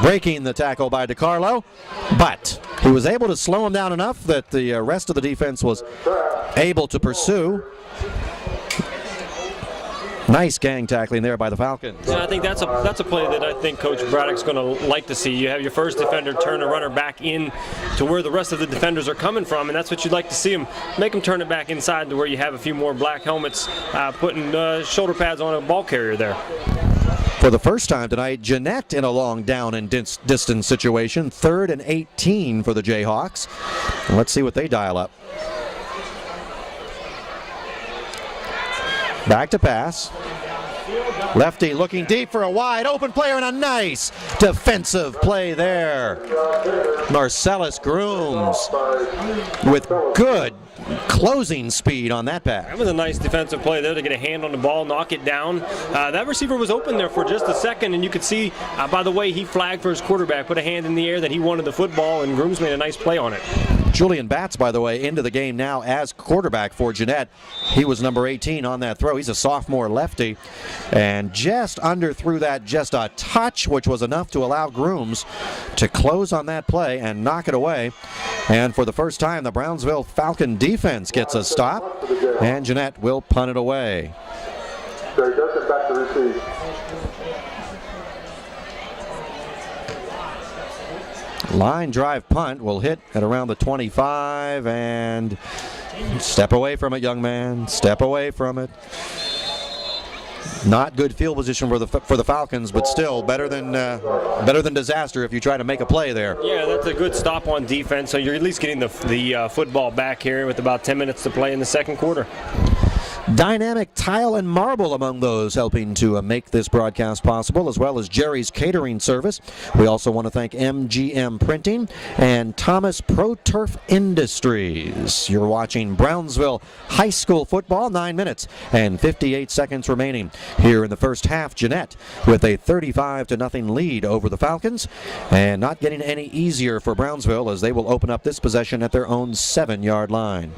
Breaking the tackle by DeCarlo, but he was able to slow him down enough that the rest of the defense was able to pursue. Nice gang tackling there by the Falcons. Yeah, I think that's a play that I think Coach Braddock's going to like to see. You have your first defender turn a runner back in to where the rest of the defenders are coming from, and that's what you'd like to see him. Make them turn it back inside to where you have a few more black helmets putting shoulder pads on a ball carrier there. For the first time tonight, Jeanette in a long down and distance situation. 3rd and 18 for the Jayhawks. And let's see what they dial up. Back to pass. Lefty looking deep for a wide open player and a nice defensive play there. Marcellus Grooms with good closing speed on that pass. That was a nice defensive play there to get a hand on the ball, knock it down. That receiver was open there for just a second, and you could see by the way he flagged for his quarterback, put a hand in the air that he wanted the football, and Grooms made a nice play on it. Julian Batts, by the way, into the game now as quarterback for Jeanette. He was number 18 on that throw. He's a sophomore lefty, and just underthrew that just a touch, which was enough to allow Grooms to close on that play and knock it away. And for the first time, the Brownsville Falcon defense gets a stop, and Jeanette will punt it away. Barry Dustin back to receive. Line drive punt will hit at around the 25, and step away from it, young man. Step away from it. Not good field position for the Falcons, but still better than disaster if you try to make a play there. Yeah, that's a good stop on defense. So you're at least getting the football back here with about 10 minutes to play in the second quarter. Dynamic Tile and Marble among those helping to make this broadcast possible, as well as Jerry's Catering Service. We also want to thank MGM Printing and Thomas Pro Turf Industries. You're watching Brownsville High School football, 9 minutes and 58 seconds remaining. Here in the first half, Jeanette with a 35-0 lead over the Falcons, and not getting any easier for Brownsville as they will open up this possession at their own 7-yard line.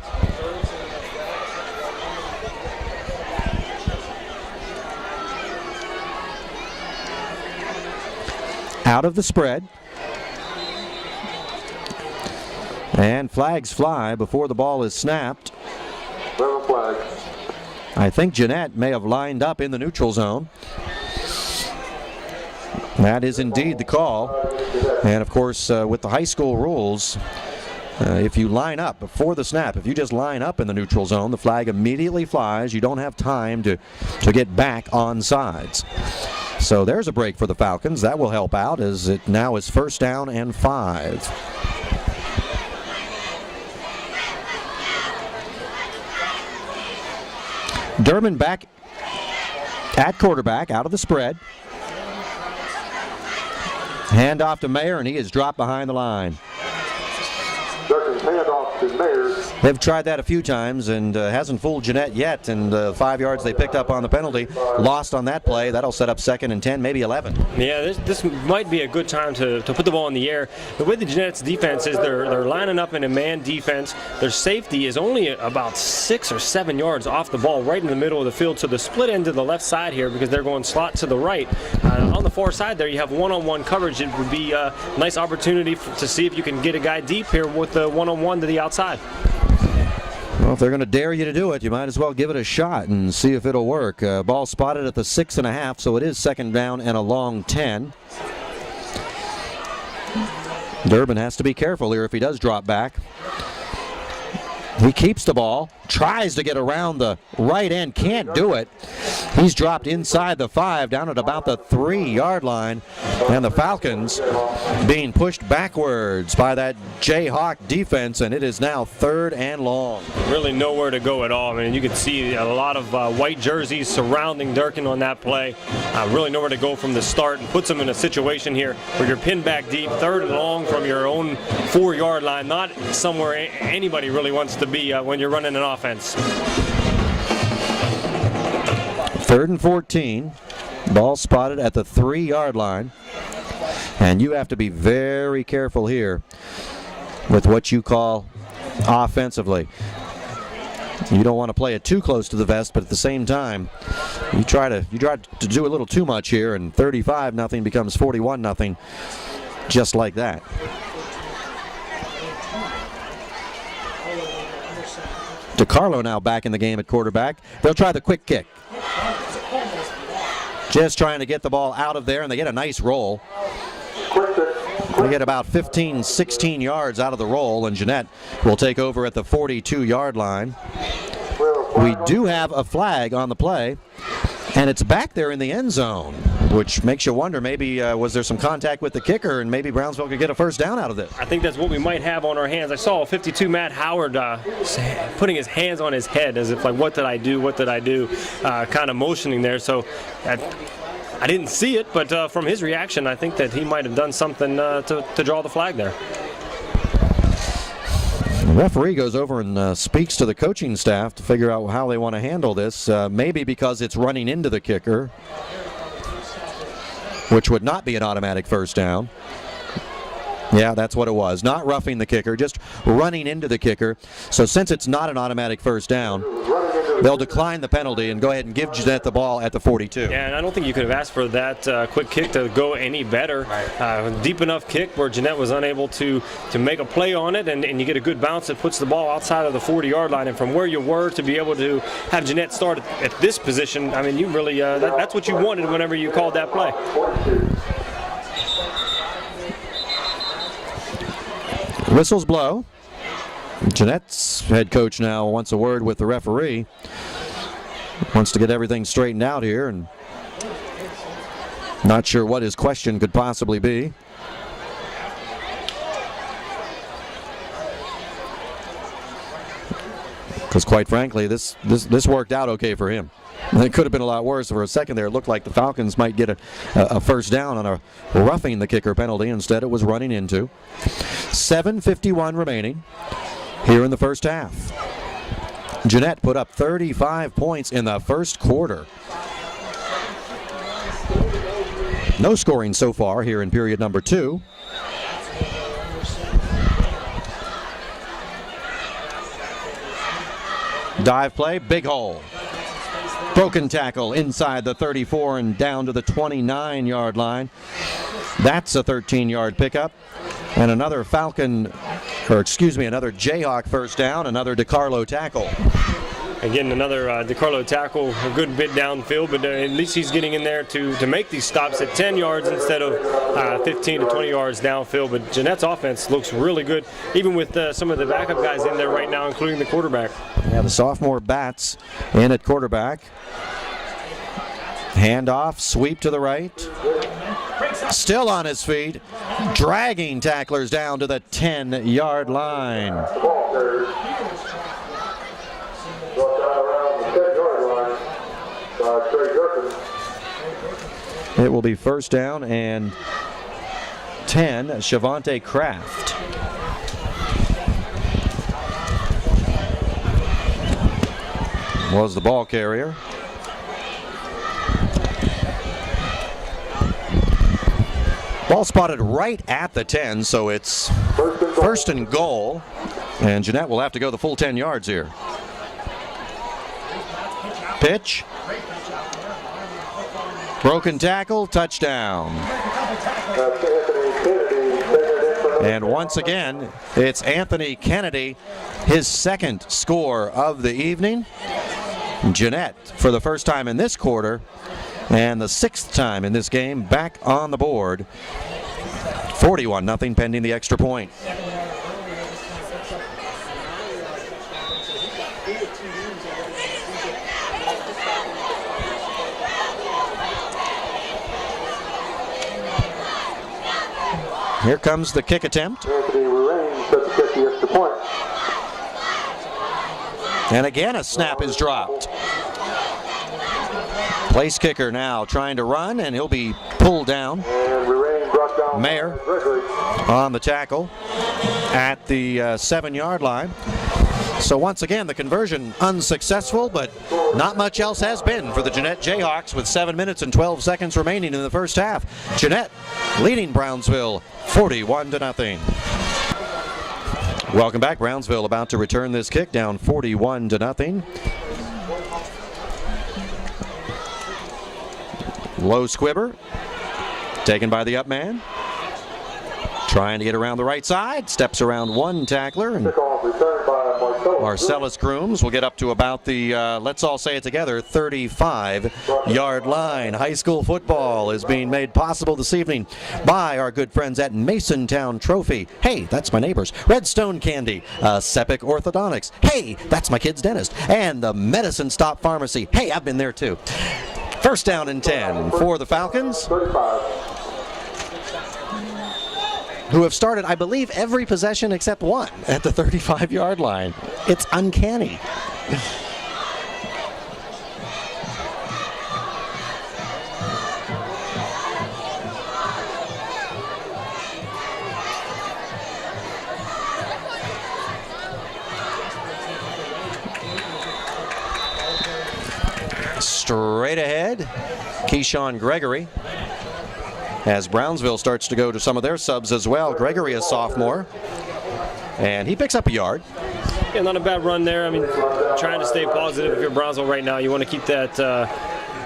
out of the spread. And flags fly before the ball is snapped. 11 flags. I think Jeanette may have lined up in the neutral zone. That is indeed the call. And of course, with the high school rules, if you line up before the snap, if you just line up in the neutral zone, the flag immediately flies. You don't have time to get back on sides. So there's a break for the Falcons. That will help out as it now is 1st down and 5. Durbin back at quarterback, out of the spread. Hand off to Mayer, and he is dropped behind the line. Durkin's handoff to Mayer. They've tried that a few times and hasn't fooled Jeanette yet. And 5 yards they picked up on the penalty, lost on that play. That'll set up 2nd and 10, maybe 11. Yeah, this might be a good time to put the ball in the air. The way the Jeanette's defense is, they're lining up in a man defense. Their safety is only about 6 or 7 yards off the ball, right in the middle of the field. So the split end to the left side here, because they're going slot to the right. On the far side there, you have one-on-one coverage. It would be a nice opportunity to see if you can get a guy deep here with the one-on-one to the outside. Well, if they're going to dare you to do it, you might as well give it a shot and see if it'll work. Ball spotted at the 6.5, so it is 2nd down and a long 10. Durbin has to be careful here if he does drop back. He keeps the ball, tries to get around the right end, can't do it. He's dropped inside the 5, down at about the 3-yard line. And the Falcons being pushed backwards by that Jayhawk defense, and it is now 3rd and long. Really nowhere to go at all. I mean, you can see a lot of white jerseys surrounding Durkin on that play. Really nowhere to go from the start, and puts them in a situation here where you're pinned back deep, 3rd and long from your own 4-yard line. Not somewhere anybody really wants to be when you're running an offense. 3rd and 14. Ball spotted at the 3-yard line. And you have to be very careful here with what you call offensively. You don't want to play it too close to the vest, but at the same time, you try to do a little too much here, and 35-0 becomes 41-0 just like that. DeCarlo now back in the game at quarterback. They'll try the quick kick. Just trying to get the ball out of there, and they get a nice roll. They get about 15, 16 yards out of the roll, and Jeanette will take over at the 42-yard line. We do have a flag on the play, and it's back there in the end zone, which makes you wonder, maybe was there some contact with the kicker, and maybe Brownsville could get a 1st down out of this. I think that's what we might have on our hands. I saw 52 Matt Howard putting his hands on his head as if like, what did I do, kind of motioning there. So I didn't see it, but from his reaction, I think that he might have done something to draw the flag there. The referee goes over and speaks to the coaching staff to figure out how they want to handle this. Maybe because it's running into the kicker, which would not be an automatic 1st down. Yeah, that's what it was. Not roughing the kicker, just running into the kicker. So since it's not an automatic 1st down, they'll decline the penalty and go ahead and give Jeanette the ball at the 42. Yeah, and I don't think you could have asked for that quick kick to go any better. Deep enough kick where Jeanette was unable to make a play on it, and you get a good bounce that puts the ball outside of the 40-yard line. And from where you were to be able to have Jeanette start at this position, I mean, you really that's what you wanted whenever you called that play. Whistles blow. Jeanette's head coach now wants a word with the referee. Wants to get everything straightened out here, and not sure what his question could possibly be. Because quite frankly, this worked out okay for him. It could have been a lot worse. For a second there, it looked like the Falcons might get a 1st down on a roughing the kicker penalty. Instead, it was running into. 7:51 remaining here in the 1st half. Jeanette put up 35 points in the 1st quarter. No scoring so far here in period number 2. Dive play, big hole. Broken tackle inside the 34 and down to the 29-yard line. That's a 13-yard pickup. And another another Jayhawk first down, another DeCarlo tackle. Again, another DeCarlo tackle, a good bit downfield, but at least he's getting in there to make these stops at 10 yards instead of 15 to 20 yards downfield. But Jeanette's offense looks really good, even with some of the backup guys in there right now, including the quarterback. Yeah, the sophomore bats in at quarterback. Handoff, sweep to the right. Still on his feet, dragging tacklers down to the 10-yard line. It will be first down and 10, Shavonte Kraft. Was the ball carrier. Ball spotted right at the 10, so it's first and goal. And Jeanette will have to go the full 10 yards here. Pitch. Broken tackle, touchdown. And once again, it's Anthony Kennedy, his second score of the evening. Jeanette, for the first time in this quarter, and the sixth time in this game, back on the board. 41-0 pending the extra point. Here comes the kick attempt. And again, a snap is dropped. Place kicker now trying to run, and he'll be pulled down. Mayer on the tackle at the 7-yard line. So once again, the conversion unsuccessful, but not much else has been for the Jeanette Jayhawks with 7 minutes and 12 seconds remaining in the first half. Jeanette leading Brownsville 41-0. Welcome back. Brownsville about to return this kick, down 41-0. Low squibber, taken by the up man. Trying to get around the right side, steps around one tackler, and Marcellus Grooms will get up to about the, let's all say it together, 35-yard line. High school football is being made possible this evening by our good friends at Masontown Trophy. Hey, that's my neighbors. Redstone Candy, Sepic Orthodontics. Hey, that's my kid's dentist. And the Medicine Stop Pharmacy. Hey, I've been there too. First down and 10 for the Falcons, who have started, I believe, every possession except one at the 35-yard line. It's uncanny. Straight ahead, Keyshawn Gregory, as Brownsville starts to go to some of their subs as well. Gregory, a sophomore, and he picks up a yard. Yeah, not a bad run there. I mean, trying to stay positive if you're Brownsville right now. You want to keep that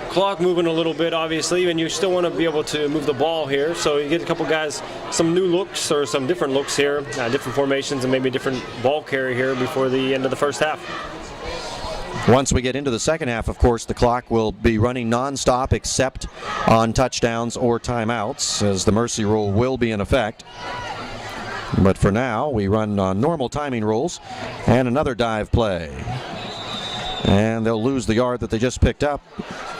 clock moving a little bit, obviously, and you still want to be able to move the ball here. So you get a couple guys, some new looks or some different looks here, different formations, and maybe a different ball carry here before the end of the first half. Once we get into the second half, of course, the clock will be running nonstop except on touchdowns or timeouts, as the mercy rule will be in effect. But for now, we run on normal timing rules, and another dive play. And they'll lose the yard that they just picked up.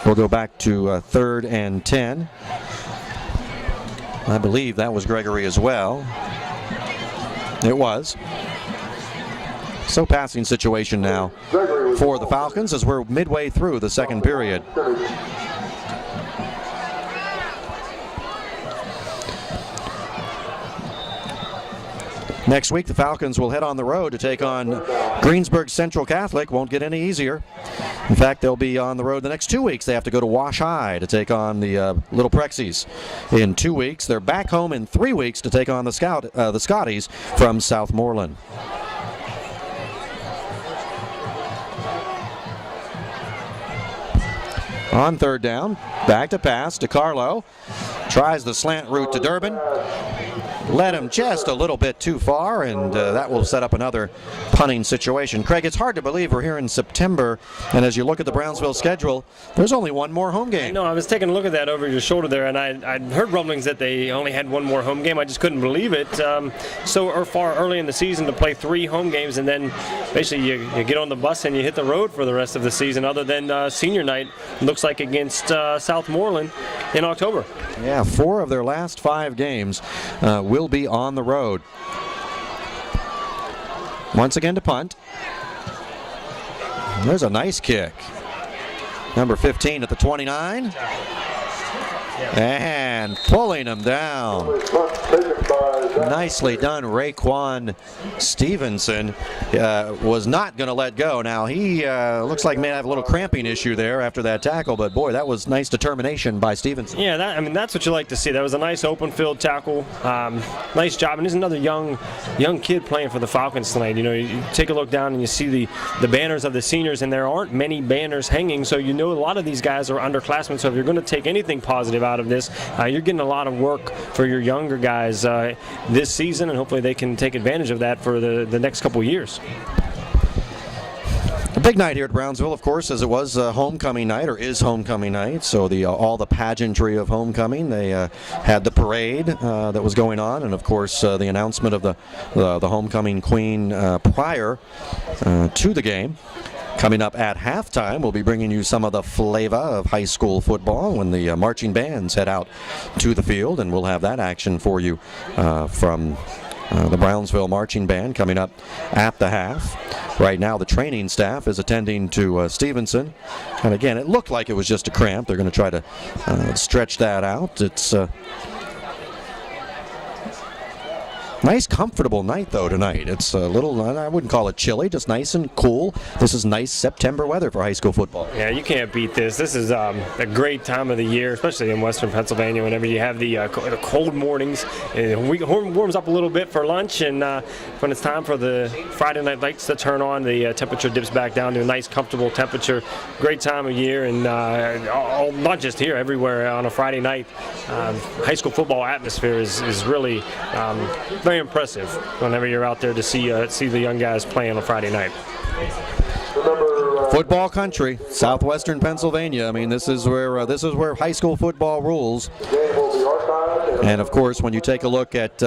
We'll go back to 3rd and 10. I believe that was Gregory as well. It was. So passing situation now for the Falcons as we're midway through the second period. Next week, the Falcons will head on the road to take on Greensburg Central Catholic. Won't get any easier. In fact, they'll be on the road the next 2 weeks. They have to go to Wash High to take on the Little Prexies. In 2 weeks, they're back home in 3 weeks to take on the Scotties from Southmoreland. On third down, back to pass to Carlo. Tries the slant route to Durbin. Led him just a little bit too far, and that will set up another punting situation. Craig, it's hard to believe we're here in September, and as you look at the Brownsville schedule, there's only one more home game. No, I was taking a look at that over your shoulder there, and I heard rumblings that they only had one more home game. I just couldn't believe it. So far early in the season to play 3 home games, and then basically you get on the bus and you hit the road for the rest of the season, other than senior night, looks like against Southmoreland in October. Yeah, 4 of their last 5 games will be on the road. Once again to punt. There's a nice kick. Number 15 at the 29. And pulling him down. Nicely done. Raekwon Stevenson was not going to let go. Now he looks like may have a little cramping issue there after that tackle, but boy, that was nice determination by Stevenson. Yeah, that's what you like to see. That was a nice open field tackle. Nice job. And there's another young kid playing for the Falcons tonight. You know, you take a look down and you see the banners of the seniors, and there aren't many banners hanging, so you know a lot of these guys are underclassmen. So if you're going to take anything positive out of this, you're getting a lot of work for your younger guys this season, and hopefully they can take advantage of that for the next couple years. A big night here at Brownsville, of course, as it was homecoming night, or is homecoming night. So all the pageantry of homecoming. They had the parade that was going on, and of course the announcement of the homecoming queen prior to the game. Coming up at halftime, we'll be bringing you some of the flavor of high school football when the marching bands head out to the field, and we'll have that action for you from the Brownsville Marching Band coming up at the half. Right now, the training staff is attending to Stevenson, and again, it looked like it was just a cramp. They're going to try to stretch that out. It's nice, comfortable night, though, tonight. It's a little, I wouldn't call it chilly, just nice and cool. This is nice September weather for high school football. Yeah, you can't beat this. This is a great time of the year, especially in western Pennsylvania, whenever you have the cold mornings. It warms up a little bit for lunch, and when it's time for the Friday night lights to turn on, the temperature dips back down to a nice, comfortable temperature. Great time of year, and not just here, everywhere on a Friday night. High school football atmosphere is really very impressive whenever you're out there to see the young guys playing on Friday night. Football country, southwestern Pennsylvania. I mean, this is where high school football rules. And of course, when you take a look at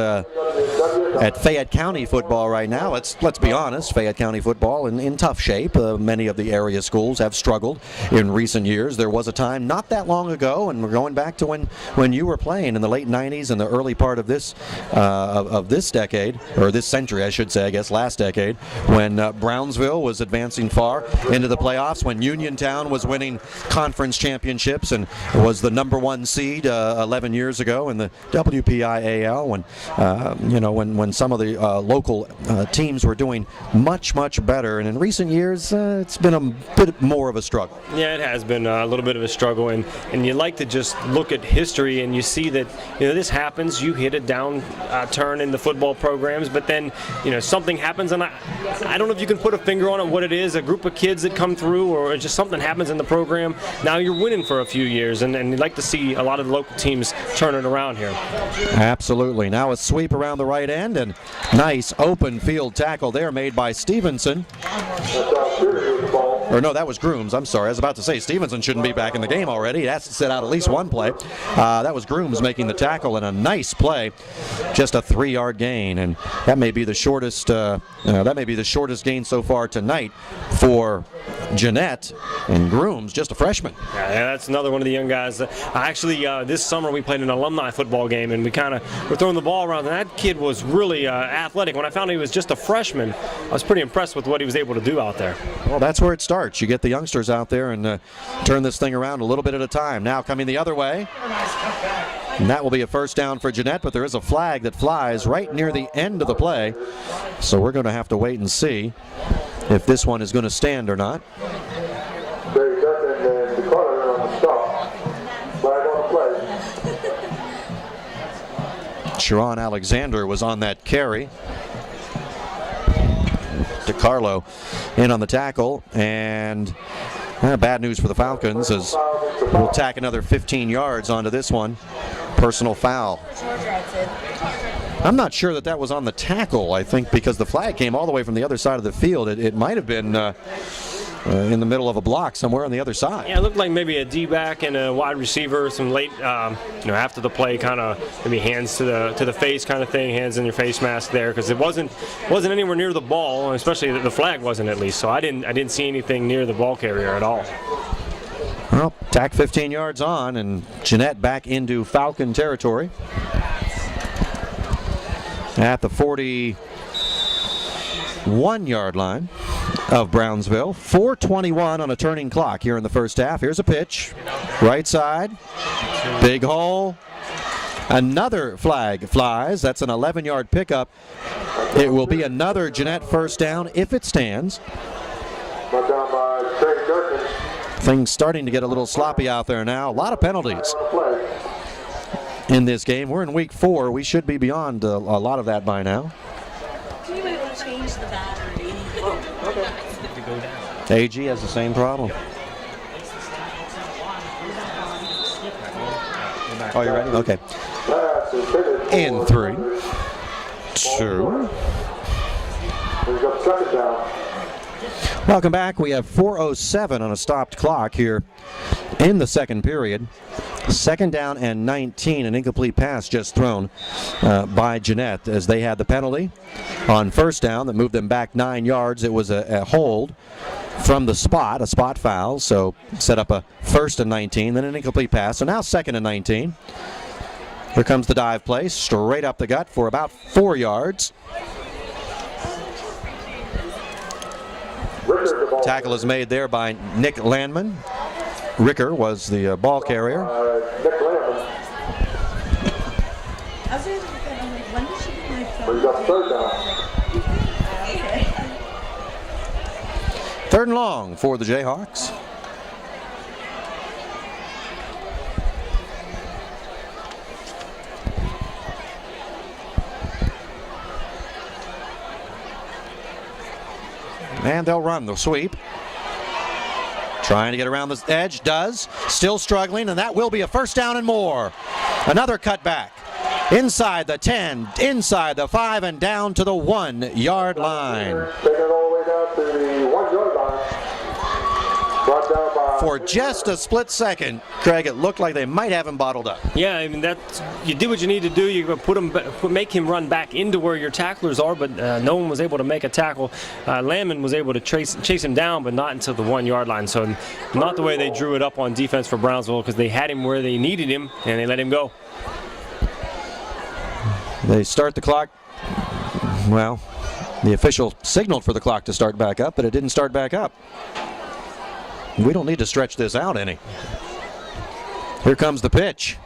Fayette County football right now, let's be honest, Fayette County football in tough shape. Many of the area schools have struggled in recent years. There was a time not that long ago, and we're going back to when you were playing in the late 90s and the early part of this decade, or this century, I should say, I guess last decade, when Brownsville was advancing far into the playoffs, when Uniontown was winning conference championships and was the #1 seed 11 years ago in the WPIAL, when some of the local teams were doing much better, and in recent years it's been a bit more of a struggle. Yeah, it has been a little bit of a struggle, and you like to just look at history and you see that this happens. You hit a down turn in the football programs, but then something happens, and I don't know if you can put a finger on it what it is. A group of kids that come through, or just something happens in the program. Now you're winning for a few years, and you'd like to see a lot of the local teams turn it around here. Absolutely. Now a sweep around the right end, and nice open field tackle there made by Stevenson. Or no, that was Grooms. I'm sorry. I was about to say Stevenson shouldn't be back in the game already. He has to sit out at least one play. That was Grooms making the tackle, and a nice play. Just a 3-yard gain, and that may be the shortest. That may be the shortest gain so far tonight for Jeanette, and Grooms, just a freshman. Yeah, that's another one of the young guys. Actually, this summer we played an alumni football game, and we kind of were throwing the ball around, and that kid was really athletic. When I found he was just a freshman, I was pretty impressed with what he was able to do out there. Well, that's where it starts. You get the youngsters out there and turn this thing around a little bit at a time. Now coming the other way. And that will be a first down for Jeanette, but there is a flag that flies right near the end of the play. So we're going to have to wait and see if this one is going to stand or not. Sharon Alexander was on that carry. DeCarlo in on the tackle, and Bad news for the Falcons as we'll tack another 15 yards onto this one. Personal foul. I'm not sure that was on the tackle, I think, because the flag came all the way from the other side of the field. It might have been in the middle of a block somewhere on the other side. Yeah, it looked like maybe a D-back and a wide receiver, some late, after the play, kind of maybe hands to the face kind of thing, hands in your face mask there, because it wasn't anywhere near the ball, especially the flag wasn't at least. So I didn't see anything near the ball carrier at all. Well, tack 15 yards on, and Jeanette back into Falcon territory at the 41-yard line of Brownsville. 4:21 on a turning clock here in the first half. Here's a pitch, right side, big hole. Another flag flies. That's an 11-yard pickup. It will be another Jeanette first down if it stands. Brought down by Craig Durkin. Things starting to get a little sloppy out there now. A lot of penalties in this game. We're in week 4. We should be beyond a lot of that by now. You might want to change the battery. AG has the same problem. Oh, you ready? Okay. In 3, 2. We've got second down. Welcome back. We have 4:07 on a stopped clock here in the second period. Second down and 19, an incomplete pass just thrown by Jeanette as they had the penalty on first down that moved them back 9 yards. It was a hold from the spot, a spot foul, so set up a first and 19, then an incomplete pass. So now second and 19. Here comes the dive play, straight up the gut for about 4 yards. Tackle is made there by Nick Landman. Ricker was the ball carrier. Nick Landman. When did she get my phone? We've got third down. Third and long for the Jayhawks. And they'll run the sweep. Trying to get around the edge, does. Still struggling, and that will be a first down and more. Another cutback. Inside the 10, inside the 5, and down to the 1-yard line. Taking it all the way down to the 1-yard line. Brought down by... For just a split second, Craig, it looked like they might have him bottled up. Yeah, I mean, you did what you need to do. You make him run back into where your tacklers are, but no one was able to make a tackle. Landman was able to chase him down, but not until the 1-yard line. So not the way they drew it up on defense for Brownsville, because they had him where they needed him, and they let him go. They start the clock. Well, the official signaled for the clock to start back up, but it didn't start back up. We don't need to stretch this out any. Here comes the pitch.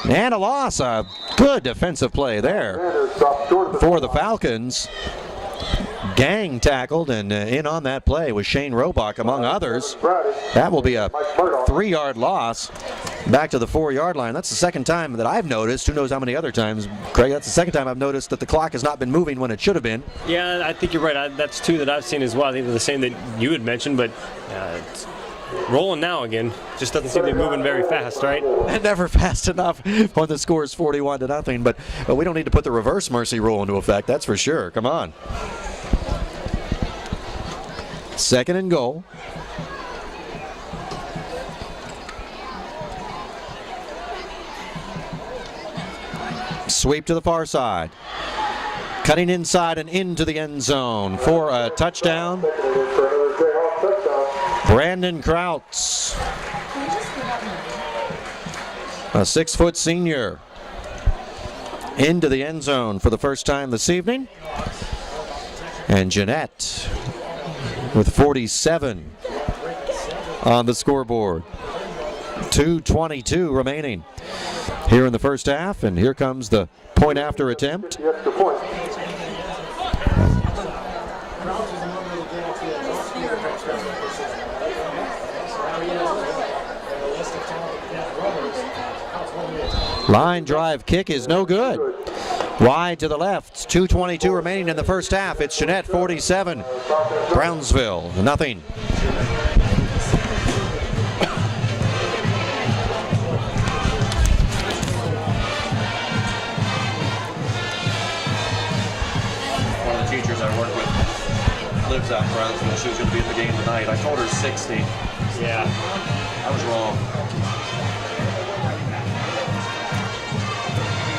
And a loss. A good defensive play there for the Falcons. Gang tackled, and in on that play was Shane Robach, among others. That will be a 3-yard loss back to the 4-yard line. That's the second time that I've noticed. Who knows how many other times, Craig? That's the second time I've noticed that the clock has not been moving when it should have been. Yeah, I think you're right. That's 2 that I've seen as well. I think they're the same that you had mentioned, but it's rolling now again. Just doesn't seem to be moving very fast, right? Never fast enough when the score is 41-0. But we don't need to put the reverse mercy rule into effect. That's for sure. Come on. Second and goal. Sweep to the far side. Cutting inside and into the end zone for a touchdown. Brandon Krautz, a 6-foot senior, into the end zone for the first time this evening. And Jeanette with 47 on the scoreboard. 2:22 remaining here in the first half, and here comes the point after attempt. Line drive kick is no good. Wide to the left. 2:22 remaining in the first half. It's Jeanette 47, Brownsville nothing. fans out in Brownsville. She was going to be at the game tonight. I told her 60. Yeah. I was wrong.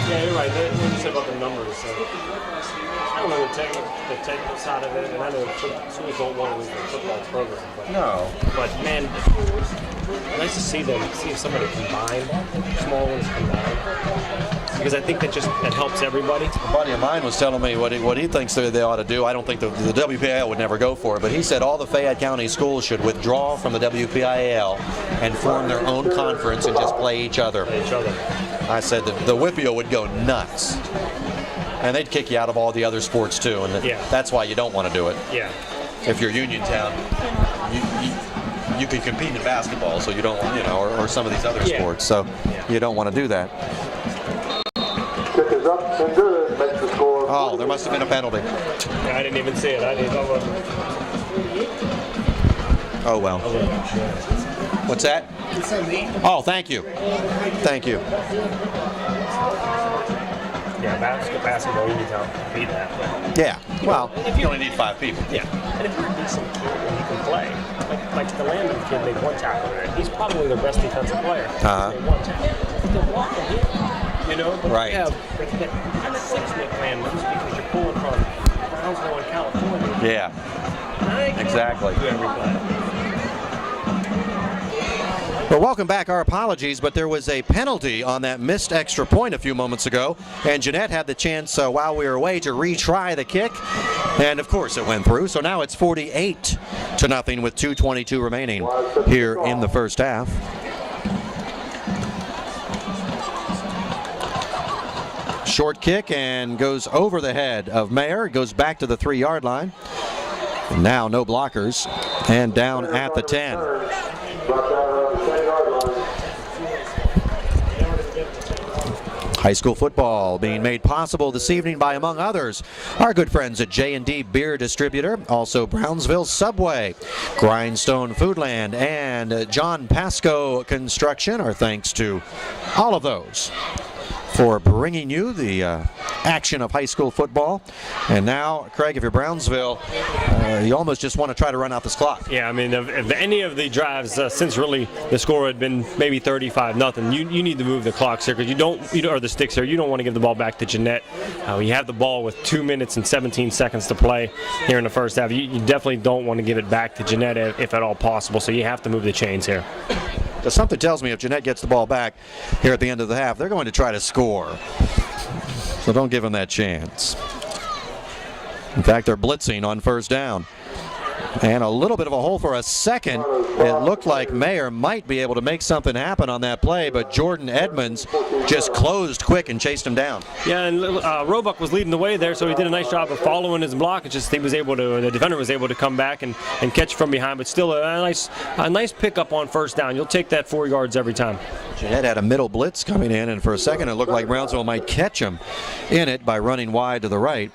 Yeah, you're right. When you said about the numbers, I don't know the technical side of it, and I know schools don't want to lose their football program. But man, it's nice to see somebody combine, small ones combine, because I think that helps everybody. A buddy of mine was telling me what he thinks they ought to do. I don't think the WPIAL would never go for it, but he said all the Fayette County schools should withdraw from the WPIAL and form their own conference and just play each other. I said the WPIAL would go nuts. And they'd kick you out of all the other sports too, and that's why you don't want to do it. Yeah. If you're Uniontown, you can compete in basketball, so you don't want, or some of these other sports, so you don't want to do that. Kick is up and good. Makes the score. Oh, there must have been a penalty. Yeah, I didn't even see it. I didn't know. Oh well. What's that? Oh, thank you. Thank you. Yeah, basketball, you need to beat that. But. Yeah, well, you only need 5 people. Yeah, and if you're a decent kid and you can play, like the Landon kid made 1 tackle today. He's probably the best defensive player. He made 1 tackle. The block will hit, but right. you have 6-minute randoms because you're pulling from Brownsville and California. Yeah, exactly. Do every play. Well, welcome back. Our apologies, but there was a penalty on that missed extra point a few moments ago, and Jeanette had the chance while we were away to retry the kick, and of course it went through. So now it's 48-0 with 2:22 remaining here in the first half. Short kick and goes over the head of Mayer. Goes back to the 3-yard line. And now no blockers, and down at the 10. High school football being made possible this evening by, among others, our good friends at J&D Beer Distributor, also Brownsville Subway, Grindstone Foodland, and John Pasco Construction. Our thanks to all of those for bringing you the action of high school football. And now, Craig, if you're Brownsville, you almost just want to try to run out this clock. Yeah, I mean, if any of the drives since really the score had been maybe 35-0, you need to move the clocks here, because or the sticks here. You don't want to give the ball back to Jeanette. You have the ball with 2 minutes and 17 seconds to play here in the first half. You definitely don't want to give it back to Jeanette if at all possible. So you have to move the chains here. Because something tells me if Jeanette gets the ball back here at the end of the half, they're going to try to score. So don't give them that chance. In fact, they're blitzing on first down. And a little bit of a hole for a second. It looked like Mayer might be able to make something happen on that play, but Jordan Edmonds just closed quick and chased him down. Yeah, and Roebuck was leading the way there, so he did a nice job of following his block. It's just the defender was able to come back and catch from behind, but still a nice pickup on first down. You'll take that 4 yards every time. Jeanette had a middle blitz coming in, and for a second it looked like Brownsville might catch him in it by running wide to the right.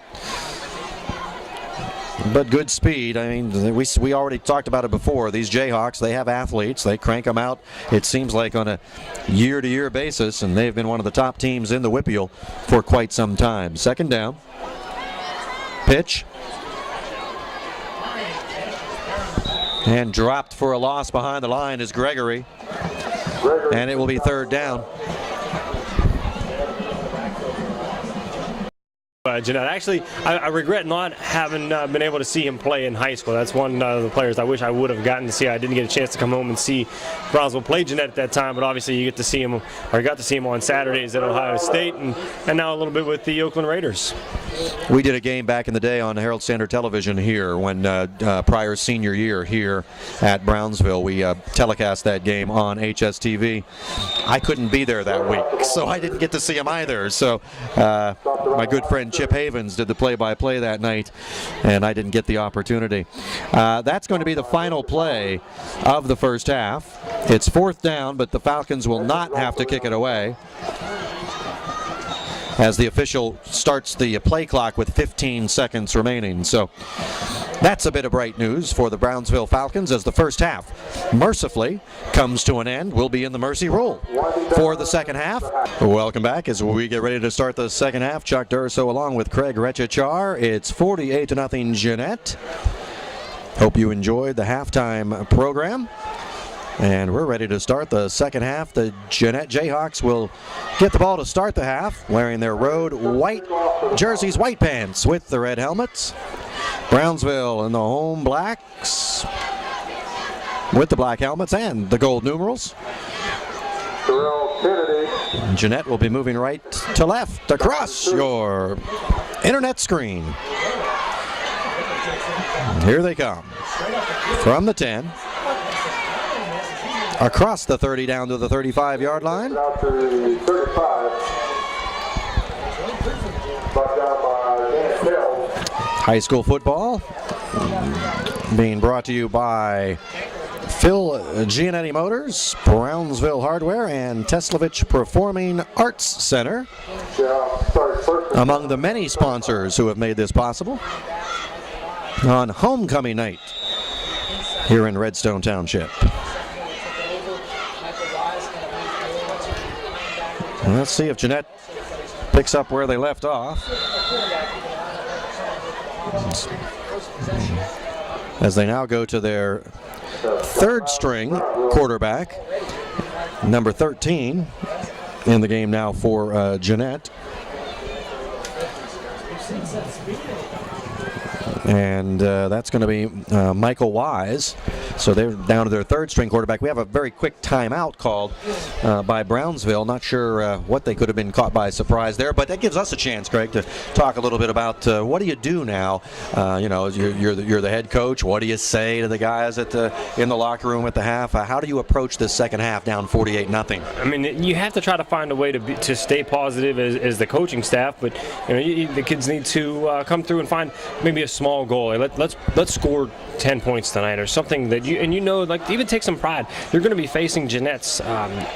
But good speed. I mean, we already talked about it before. These Jayhawks, they have athletes. They crank them out, it seems like, on a year-to-year basis, and they've been one of the top teams in the WPIAL for quite some time. Second down. Pitch. And dropped for a loss behind the line is Gregory. And it will be third down. Jeanette. Actually, I regret not having been able to see him play in high school. That's one of the players I wish I would have gotten to see. I didn't get a chance to come home and see Brownsville play Jeanette at that time, but obviously you get to see him, or got to see him on Saturdays at Ohio State, and now a little bit with the Oakland Raiders. We did a game back in the day on Herald Standard Television here when Pryor's senior year here at Brownsville. We telecast that game on HSTV. I couldn't be there that week, so I didn't get to see him either. So my good friend Chip Havens did the play-by-play that night, and I didn't get the opportunity. That's going to be the final play of the first half. It's fourth down, but the Falcons will not have to kick it away, as the official starts the play clock with 15 seconds remaining. So that's a bit of bright news for the Brownsville Falcons, as the first half mercifully comes to an end. We'll be in the mercy rule for the second half. Welcome back as we get ready to start the second half. Chuck Durso along with Craig Rechachar. It's 48-0 Jeanette. Hope you enjoyed the halftime program. And we're ready to start the second half. The Jeannette Jayhawks will get the ball to start the half, wearing their road white jerseys, white pants with the red helmets. Brownsville in the home blacks with the black helmets and the gold numerals. Jeannette will be moving right to left across your internet screen. And here they come from the 10. Across the 30 down to the 35-yard line. Out to the 35. Brought down by Dan Bell. High school football being brought to you by Phil Gianetti Motors, Brownsville Hardware, and Teslavich Performing Arts Center. Among the many sponsors who have made this possible on homecoming night here in Redstone Township. Let's see if Jeannette picks up where they left off. As they now go to their third string quarterback, number 13 in the game now for Jeannette. And that's going to be Michael Wise. So they're down to their third string quarterback. We have a very quick timeout called by Brownsville. Not sure what they could have been caught by surprise there, but that gives us a chance, Craig, to talk a little bit about what do you do now? You know, you're the head coach. What do you say to the guys in the locker room at the half? How do you approach this second half down 48-0? I mean, you have to try to find a way to stay positive as the coaching staff, but the kids need to come through and find maybe a small goal. Let's score 10 points tonight or something that even take some pride. You're going to be facing Jeannette's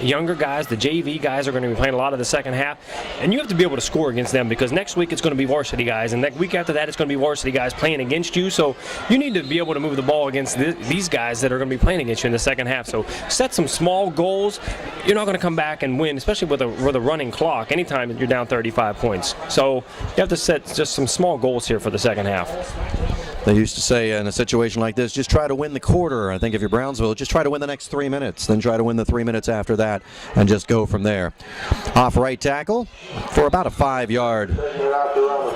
younger guys. The JV guys are going to be playing a lot of the second half, and you have to be able to score against them because next week it's going to be varsity guys, and that week after that it's going to be varsity guys playing against you. So you need to be able to move the ball against these guys that are going to be playing against you in the second half. So set some small goals. You're not going to come back and win, especially with a running clock anytime you're down 35 points. So you have to set just some small goals here for the second half. They used to say in a situation like this, just try to win the quarter. I think if you're Brownsville, just try to win the next 3 minutes, then try to win the 3 minutes after that, and just go from there. Off right tackle for about a 5-yard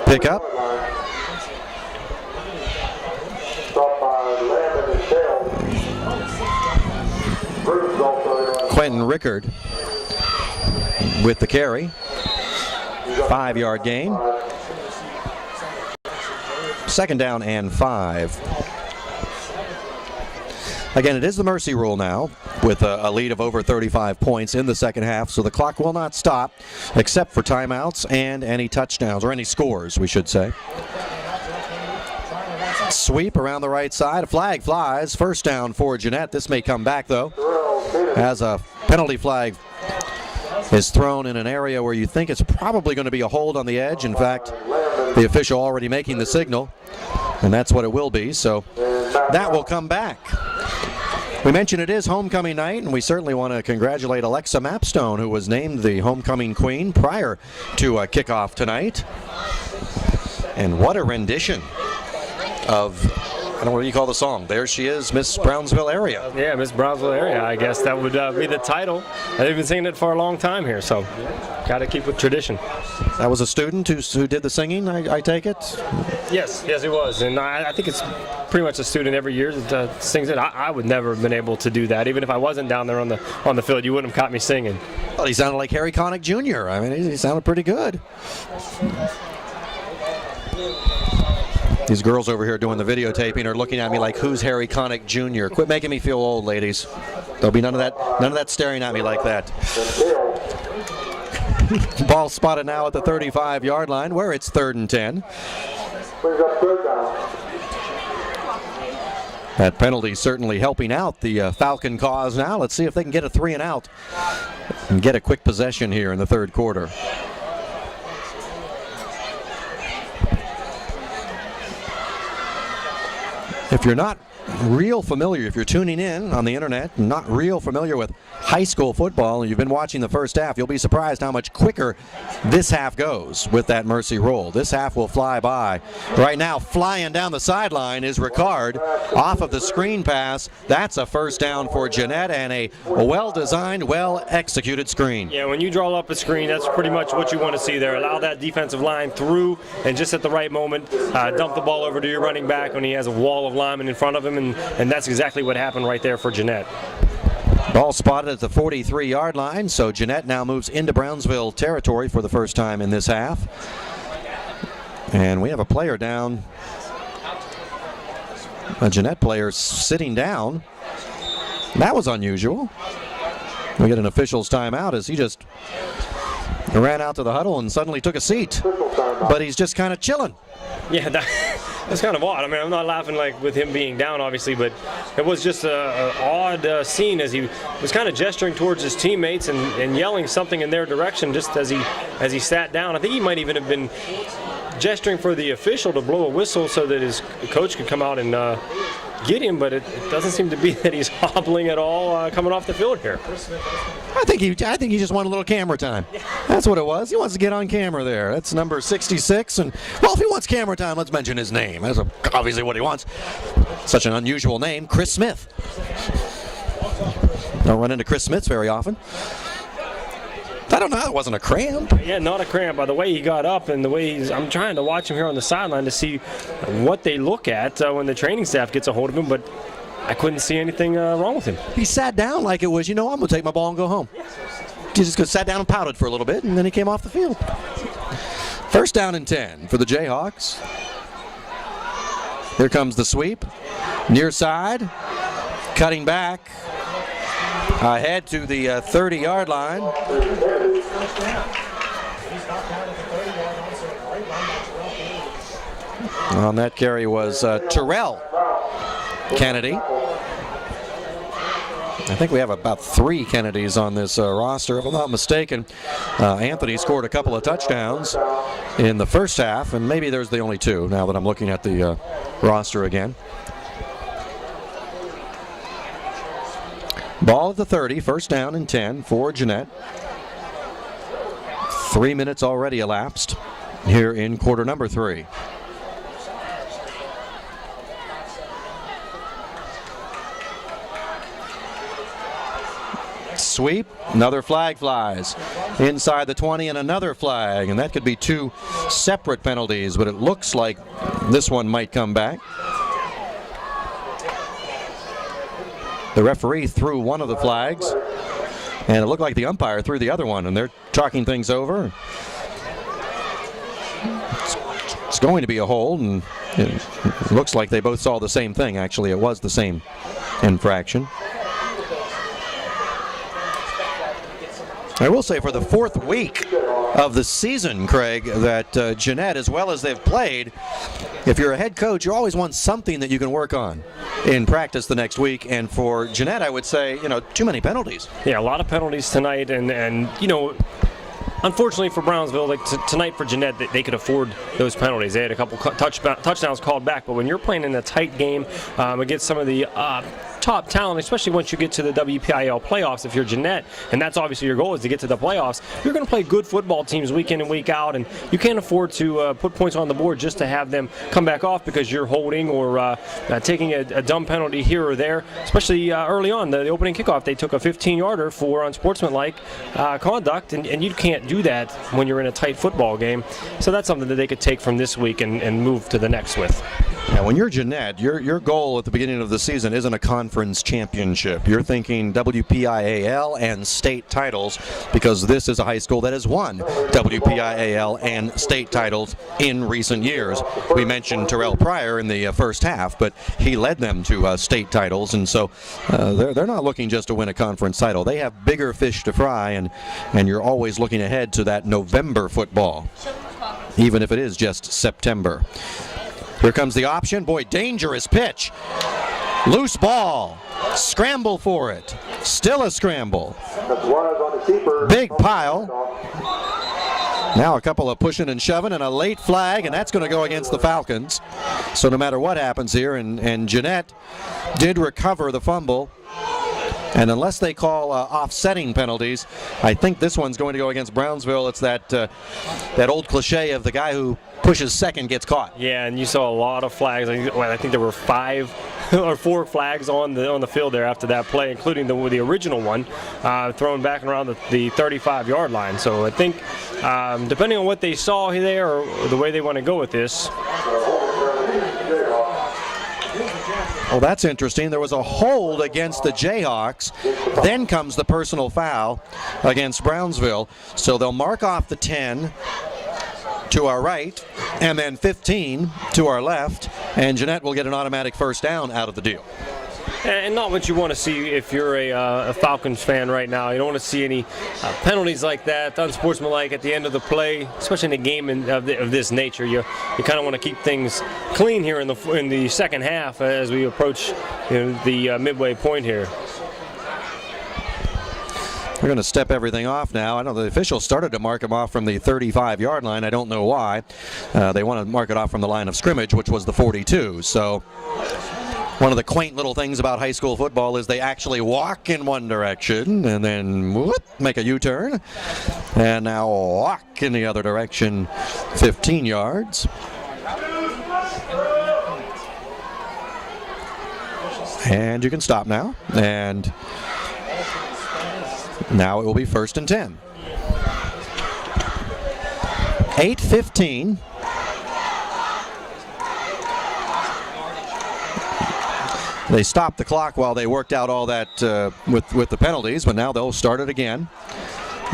pickup. Quentin Rickard with the carry. 5-yard gain. Second down and 5. Again, it is the mercy rule now with a lead of over 35 points in the second half, so the clock will not stop except for timeouts and any touchdowns, or any scores, we should say. Sweep around the right side. A flag flies. First down for Jeannette. This may come back, though, as a penalty flag is thrown in an area where you think it's probably going to be a hold on the edge. In fact, the official already making the signal, and that's what it will be. So that will come back. We mentioned it is homecoming night, and we certainly want to congratulate Alexa Mapstone, who was named the homecoming queen prior to kickoff tonight. And what a rendition of, I don't know what you call the song. There she is, Miss Brownsville Area. Yeah, Miss Brownsville Area. I guess that would be the title. They've been singing it for a long time here, so got to keep with tradition. That was a student who did the singing, I take it? Yes, he was. And I think it's pretty much a student every year that sings it. I would never have been able to do that. Even if I wasn't down there on the field, you wouldn't have caught me singing. Well, he sounded like Harry Connick Jr. I mean, he sounded pretty good. These girls over here doing the videotaping are looking at me like, who's Harry Connick Jr.? Quit making me feel old, ladies. There'll be none of that staring at me like that. Ball spotted now at the 35-yard line, where it's 3rd and 10. That penalty certainly helping out the Falcon cause now. Let's see if they can get a 3 and out and get a quick possession here in the third quarter. If you're not real familiar, if you're tuning in on the internet, not real familiar with high school football, and you've been watching the first half, you'll be surprised how much quicker this half goes with that mercy roll. This half will fly by. Right now, flying down the sideline is Ricard off of the screen pass. That's a first down for Jeanette, and a well-designed, well-executed screen. Yeah, when you draw up a screen, that's pretty much what you want to see there. Allow that defensive line through, and just at the right moment, dump the ball over to your running back when he has a wall of linemen in front of him, and that's exactly what happened right there for Jeanette. Ball spotted at the 43-yard line, so Jeanette now moves into Brownsville territory for the first time in this half. And we have a player down, a Jeanette player sitting down. That was unusual. We get an official's timeout as he just ran out to the huddle and suddenly took a seat. But he's just kind of chilling. Yeah, that's kind of odd. I mean, I'm not laughing like with him being down, obviously, but it was just an odd scene as he was kind of gesturing towards his teammates and yelling something in their direction just as he sat down. I think he might even have been gesturing for the official to blow a whistle so that his coach could come out and get him, but it doesn't seem to be that he's hobbling at all coming off the field here. I think he just wanted a little camera time. That's what it was. He wants to get on camera there. That's number 66. And, well, if he wants camera time, let's mention his name. That's obviously what he wants. Such an unusual name, Chris Smith. Don't run into Chris Smiths very often. I don't know. It wasn't a cramp. Yeah, not a cramp. By the way he got up and the way I'm trying to watch him here on the sideline to see what they look at when the training staff gets a hold of him, but I couldn't see anything wrong with him. He sat down like it was, I'm going to take my ball and go home. He just sat down and pouted for a little bit, and then he came off the field. First down and 10 for the Jayhawks. Here comes the sweep. Near side. Cutting back. Ahead to the 30-yard line. On that carry was Terrell Kennedy. I think we have about 3 Kennedys on this roster, if I'm not mistaken. Anthony scored a couple of touchdowns in the first half, and maybe there's the only 2 now that I'm looking at the roster again. Ball at the 30, first down and 10 for Jeanette. 3 minutes already elapsed here in quarter number 3. Sweep, another flag flies inside the 20 and another flag, and that could be 2 separate penalties, but it looks like this one might come back. The referee threw one of the flags, and it looked like the umpire threw the other one, and they're talking things over. It's going to be a hold, and it looks like they both saw the same thing. Actually, it was the same infraction. I will say for the 4th week of the season, Craig, that Jeanette, as well as they've played, if you're a head coach, you always want something that you can work on in practice the next week. And for Jeanette, I would say, too many penalties. Yeah, a lot of penalties tonight, and unfortunately for Brownsville, tonight for Jeanette, they could afford those penalties. They had a couple touchdowns called back, but when you're playing in a tight game against some of the top talent, especially once you get to the WPIL playoffs, if you're Jeanette, and that's obviously your goal is to get to the playoffs, you're going to play good football teams week in and week out, and you can't afford to put points on the board just to have them come back off because you're holding or taking a dumb penalty here or there, especially early on. The opening kickoff, they took a 15-yarder for unsportsmanlike conduct, and you can't do that when you're in a tight football game. So that's something that they could take from this week and move to the next with. Now, when you're Jeanette, your goal at the beginning of the season isn't a conference championship. You're thinking WPIAL and state titles, because this is a high school that has won WPIAL and state titles in recent years. We mentioned Terrell Pryor in the first half, but he led them to state titles, and so they're not looking just to win a conference title. They have bigger fish to fry, and you're always looking ahead to that November football, even if it is just September. Here comes the option. Boy, dangerous pitch. Loose ball. Scramble for it. Still a scramble. Big pile. Now a couple of pushing and shoving and a late flag, and that's going to go against the Falcons. So no matter what happens here, and Jeanette did recover the fumble. And unless they call offsetting penalties, I think this one's going to go against Brownsville. It's that old cliche of the guy who pushes second gets caught. Yeah, and you saw a lot of flags. I think there were 5 or 4 flags on the field there after that play, including the original one thrown back around the 35-yard line. So I think depending on what they saw there or the way they want to go with this. Well, that's interesting. There was a hold against the Jayhawks. Then comes the personal foul against Brownsville. So they'll mark off the 10 to our right and then 15 to our left. And Jeanette will get an automatic first down out of the deal. And not what you want to see if you're a Falcons fan right now. You don't want to see any penalties like that, unsportsmanlike at the end of the play, especially in a game of this nature. You kind of want to keep things clean here in the second half as we approach the midway point here. They're going to step everything off now. I know the officials started to mark him off from the 35-yard line. I don't know why. They want to mark it off from the line of scrimmage, which was the 42. So one of the quaint little things about high school football is they actually walk in one direction and then whoop, make a U-turn. And now walk in the other direction 15 yards. And you can stop now. And now it will be 1st and 10. 8:15. They stopped the clock while they worked out all that with the penalties, but now they'll start it again.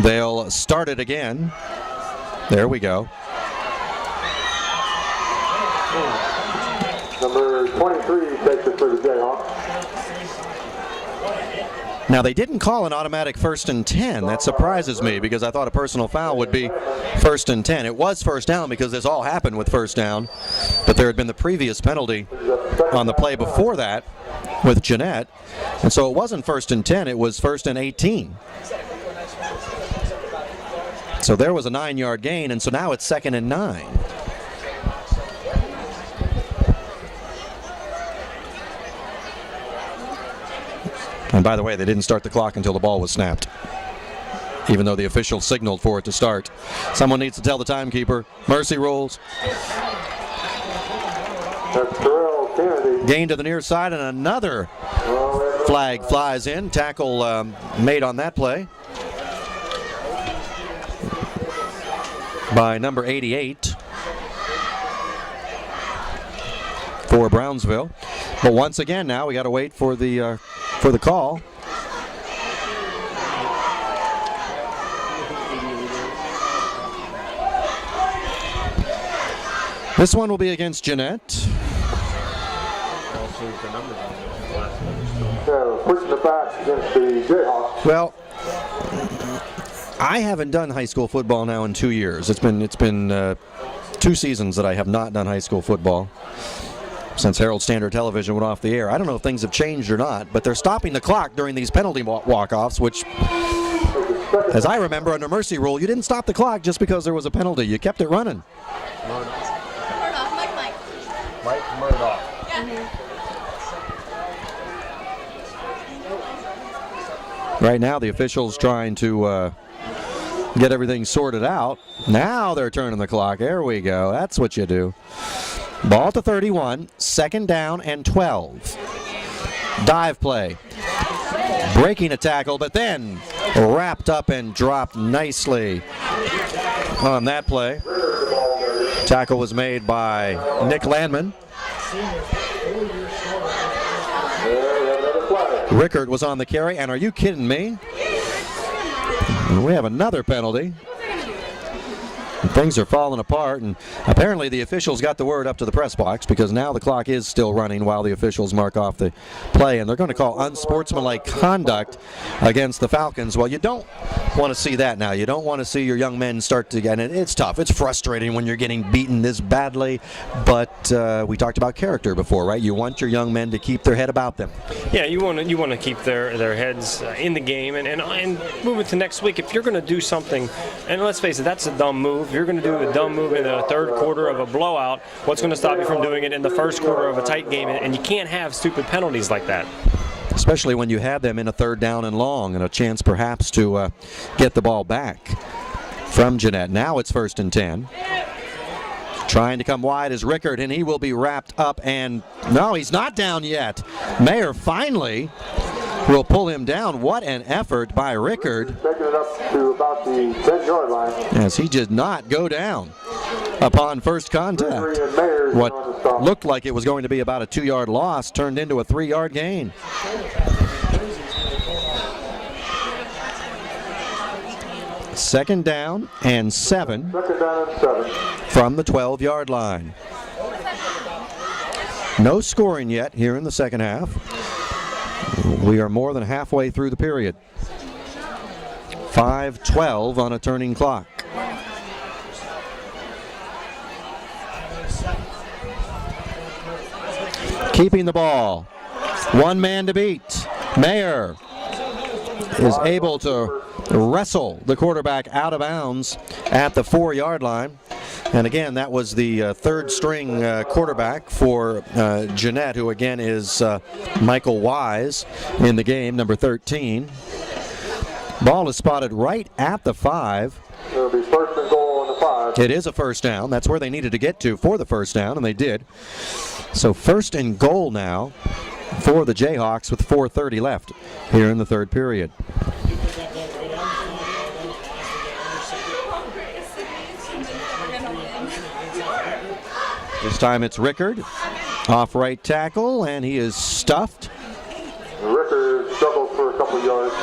They'll start it again. There we go. Number 23 takes it for the Jayhawks. Now, they didn't call an automatic 1st and 10. That surprises me because I thought a personal foul would be 1st and 10. It was first down because this all happened with first down, but there had been the previous penalty on the play before that with Jeanette, and so it wasn't 1st and 10, it was 1st and 18. So there was a 9-yard gain, and so now it's 2nd and 9. And by the way, they didn't start the clock until the ball was snapped, even though the official signaled for it to start. Someone needs to tell the timekeeper. Mercy rules. Gain to the near side, and another flag flies in. Tackle made on that play by number 88 for Brownsville. But once again, now we got to wait for the call. This one will be against Jeanette. Pushing it back against the Jayhawks. Well, I haven't done high school football now in 2 years. It's been 2 seasons that I have not done high school football since Herald Standard Television went off the air. I don't know if things have changed or not, but they're stopping the clock during these penalty walk-offs, which, as I remember, under mercy rule, you didn't stop the clock just because there was a penalty. You kept it running. Mike Murdoch. Right now, the officials trying to get everything sorted out. Now they're turning the clock. There we go. That's what you do. Ball to 31, 2nd down and 12. Dive play. Breaking a tackle, but then wrapped up and dropped nicely on that play. Tackle was made by Nick Landman. Rickard was on the carry, and are you kidding me? We have another penalty. Things are falling apart, and apparently the officials got the word up to the press box because now the clock is still running while the officials mark off the play, and they're going to call unsportsmanlike conduct against the Falcons. Well, you don't want to see that now. You don't want to see your young men start to get, and it's tough. It's frustrating when you're getting beaten this badly, but we talked about character before, right? You want your young men to keep their head about them. Yeah, you want to keep their heads in the game and move it to next week. If you're going to do something, and let's face it, that's a dumb move. if you're going to do a dumb move in the third quarter of a blowout, what's going to stop you from doing it in the first quarter of a tight game? And you can't have stupid penalties like that. Especially when you have them in a third down and long and a chance perhaps to get the ball back from Jeanette. Now it's 1st and 10. Trying to come wide is Rickard, and he will be wrapped up, and no, he's not down yet. Mayer finally will pull him down. What an effort by Rickard. Taking it up to about the 10-yard line. As he did not go down upon first contact. What looked like it was going to be about a 2-yard loss turned into a 3-yard gain. Second down and 7 from the 12-yard line. No scoring yet here in the second half. We are more than halfway through the period. 5:12 on a turning clock. Keeping the ball. One man to beat. Mayer is able to wrestle the quarterback out of bounds at the 4-yard line. And again, that was the third string quarterback for Jeanette, who again is Michael Wise in the game, number 13. Ball is spotted right at the 5. It'll be 1st and goal on the 5. It is a first down. That's where they needed to get to for the first down, and they did. So 1st and goal now for the Jayhawks with 4:30 left here in the third period. This time it's Rickard, off right tackle, and he is stuffed. Rickard struggled for a couple yards.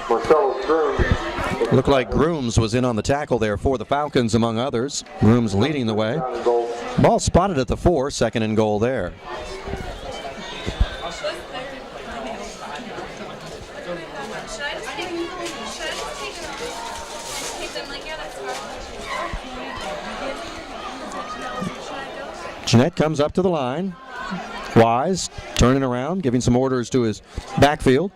Marcellus Grooms. Looked like Grooms was in on the tackle there for the Falcons, among others. Grooms leading the way. Ball spotted at the 4, 2nd and goal there. Jeanette comes up to the line. Wise turning around, giving some orders to his backfield.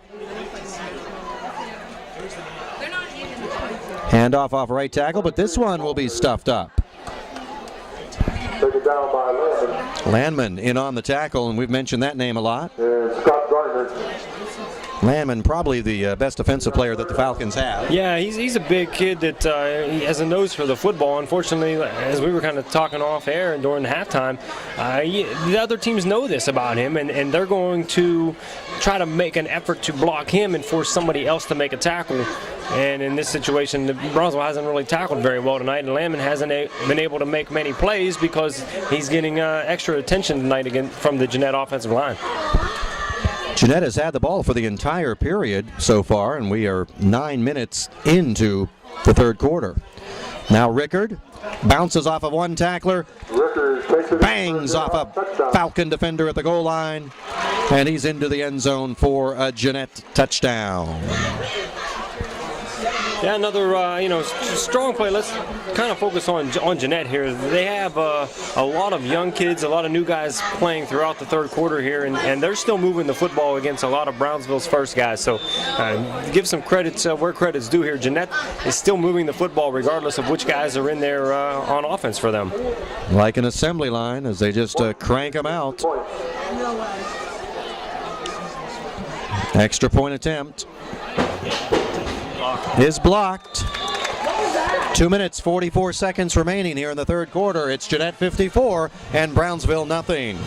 Handoff off right tackle, but this one will be stuffed up. Taken down by Landman. Landman in on the tackle, and we've mentioned that name a lot. And Scott Gardner. Landman, probably the best offensive player that the Falcons have. Yeah, he's a big kid that he has a nose for the football. Unfortunately, as we were kind of talking off air and during the halftime, the other teams know this about him, and they're going to try to make an effort to block him and force somebody else to make a tackle. And in this situation, Brownsville hasn't really tackled very well tonight, and Landman hasn't been able to make many plays because he's getting extra attention tonight again from the Jeanette offensive line. Jeanette has had the ball for the entire period so far, and we are 9 minutes into the third quarter. Now Rickard bounces off of one tackler, bangs off a Falcon defender at the goal line, and he's into the end zone for a Jeanette touchdown. Yeah, another strong play. Let's kind of focus on Jeanette here. They have a lot of young kids, a lot of new guys playing throughout the third quarter here, and they're still moving the football against a lot of Brownsville's first guys. So give some credits where credit's due here. Jeanette is still moving the football regardless of which guys are in there on offense for them. Like an assembly line as they just crank them out. Extra point attempt is blocked. 2 minutes, 44 seconds remaining here in the third quarter. It's Jeanette 54 and Brownsville nothing.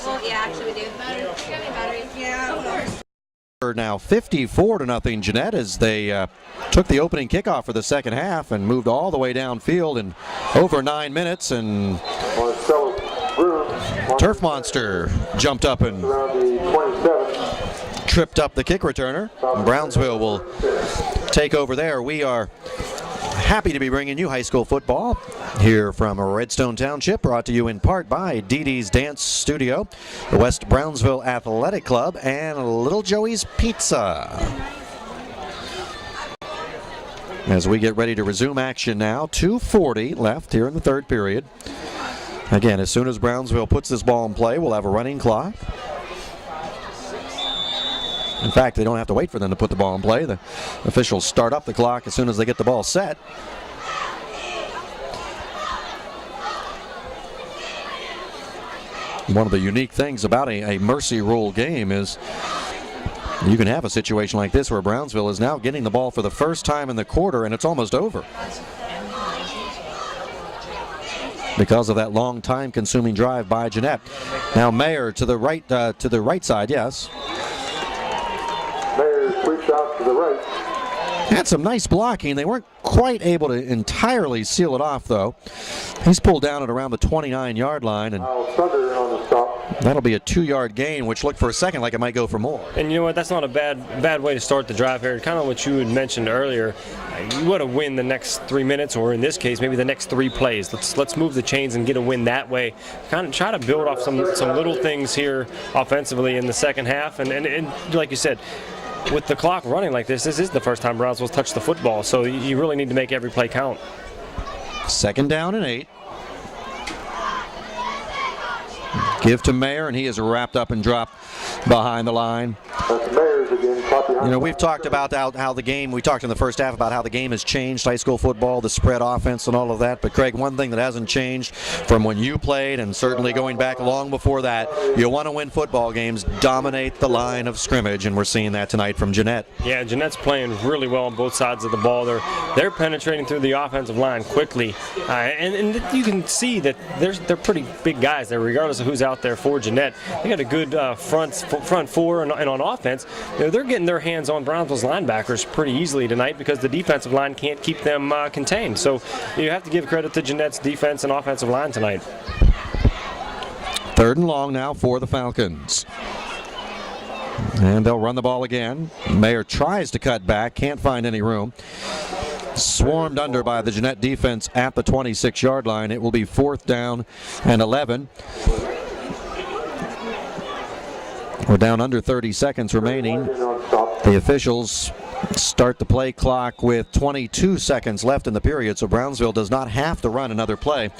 Well, yeah, actually we do. Battery. Yeah, of course. Now 54-0 Jeanette as they took the opening kickoff for the second half and moved all the way downfield in over 9 minutes, and Turf Monster jumped up and tripped up the kick returner. Brownsville will take over there. We are Happy to be bringing you high school football here from Redstone Township, brought to you in part by Dee Dee's Dance Studio, the West Brownsville Athletic Club, and Little Joey's Pizza. As we get ready to resume action now, 2:40 left here in the third period. Again, as soon as Brownsville puts this ball in play, we'll have a running clock. In fact, they don't have to wait for them to put the ball in play. The officials start up the clock as soon as they get the ball set. One of the unique things about a mercy rule game is you can have a situation like this where Brownsville is now getting the ball for the first time in the quarter and it's almost over, because of that long time consuming drive by Jeanette. Now Mayer to the right side, yes. Mayer sweeps out to the right. Had some nice blocking. They weren't quite able to entirely seal it off, though. He's pulled down at around the 29-yard line, and Thunder on the stop. that'll be a 2-yard gain, which looked for a second like it might go for more. And you know what? That's not a bad way to start the drive here. Kind of what you had mentioned earlier. You want to win the next 3 minutes, or in this case, maybe the next 3 plays. Let's move the chains and get a win that way. Kind of try to build off some little things here offensively in the second half, and like you said, with the clock running like this is the first time Brownsville's touched the football, so you really need to make every play count. 2nd down and 8. Give to Mayer, and he is wrapped up and dropped behind the line. That's Mayers again, caught behind. You know, we've talked about how the game, we talked in the first half about how the game has changed, high school football, the spread offense and all of that. But Craig, one thing that hasn't changed from when you played, and certainly going back long before that, you want to win football games, dominate the line of scrimmage, and we're seeing that tonight from Jeanette. Yeah, Jeanette's playing really well on both sides of the ball. They're penetrating through the offensive line quickly, and you can see that they're pretty big guys there, regardless of who's out there for Jeanette. They got a good front four, and on offense, they're getting their hands on Brownsville's linebackers pretty easily tonight because the defensive line can't keep them contained. So you have to give credit to Jeanette's defense and offensive line tonight. 3rd and long now for the Falcons. And they'll run the ball again. Mayer tries to cut back, can't find any room. Swarmed under by the Jeanette defense at the 26-yard line. It will be 4th down and 11. We're down under 30 seconds remaining. The officials start the play clock with 22 seconds left in the period, so Brownsville does not have to run another play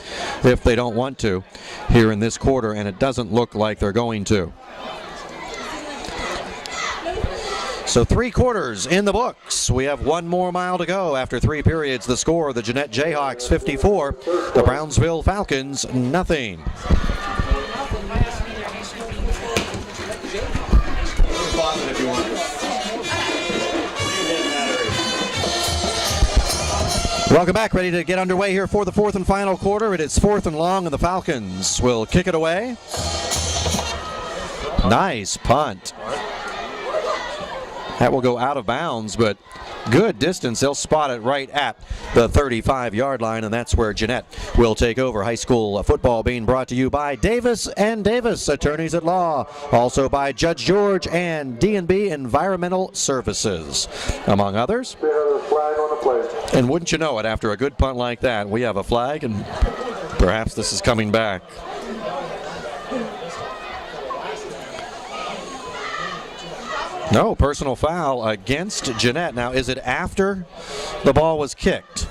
if they don't want to here in this quarter, and it doesn't look like they're going to. So 3 quarters in the books. We have 1 more mile to go after 3 periods. The score, the Jeanette Jayhawks 54, the Brownsville Falcons nothing. Welcome back, ready to get underway here for the 4th and final quarter. It is 4th and long, and the Falcons will kick it away. Nice punt. That will go out of bounds, but good distance. They'll spot it right at the 35-yard line, and that's where Jeanette will take over. High school football being brought to you by Davis and Davis, attorneys at law. Also by Judge George and D&B Environmental Services, among others. They have a flag on the play. And wouldn't you know it, after a good punt like that, we have a flag, and perhaps this is coming back. No, personal foul against Jeanette. Now, is it after the ball was kicked?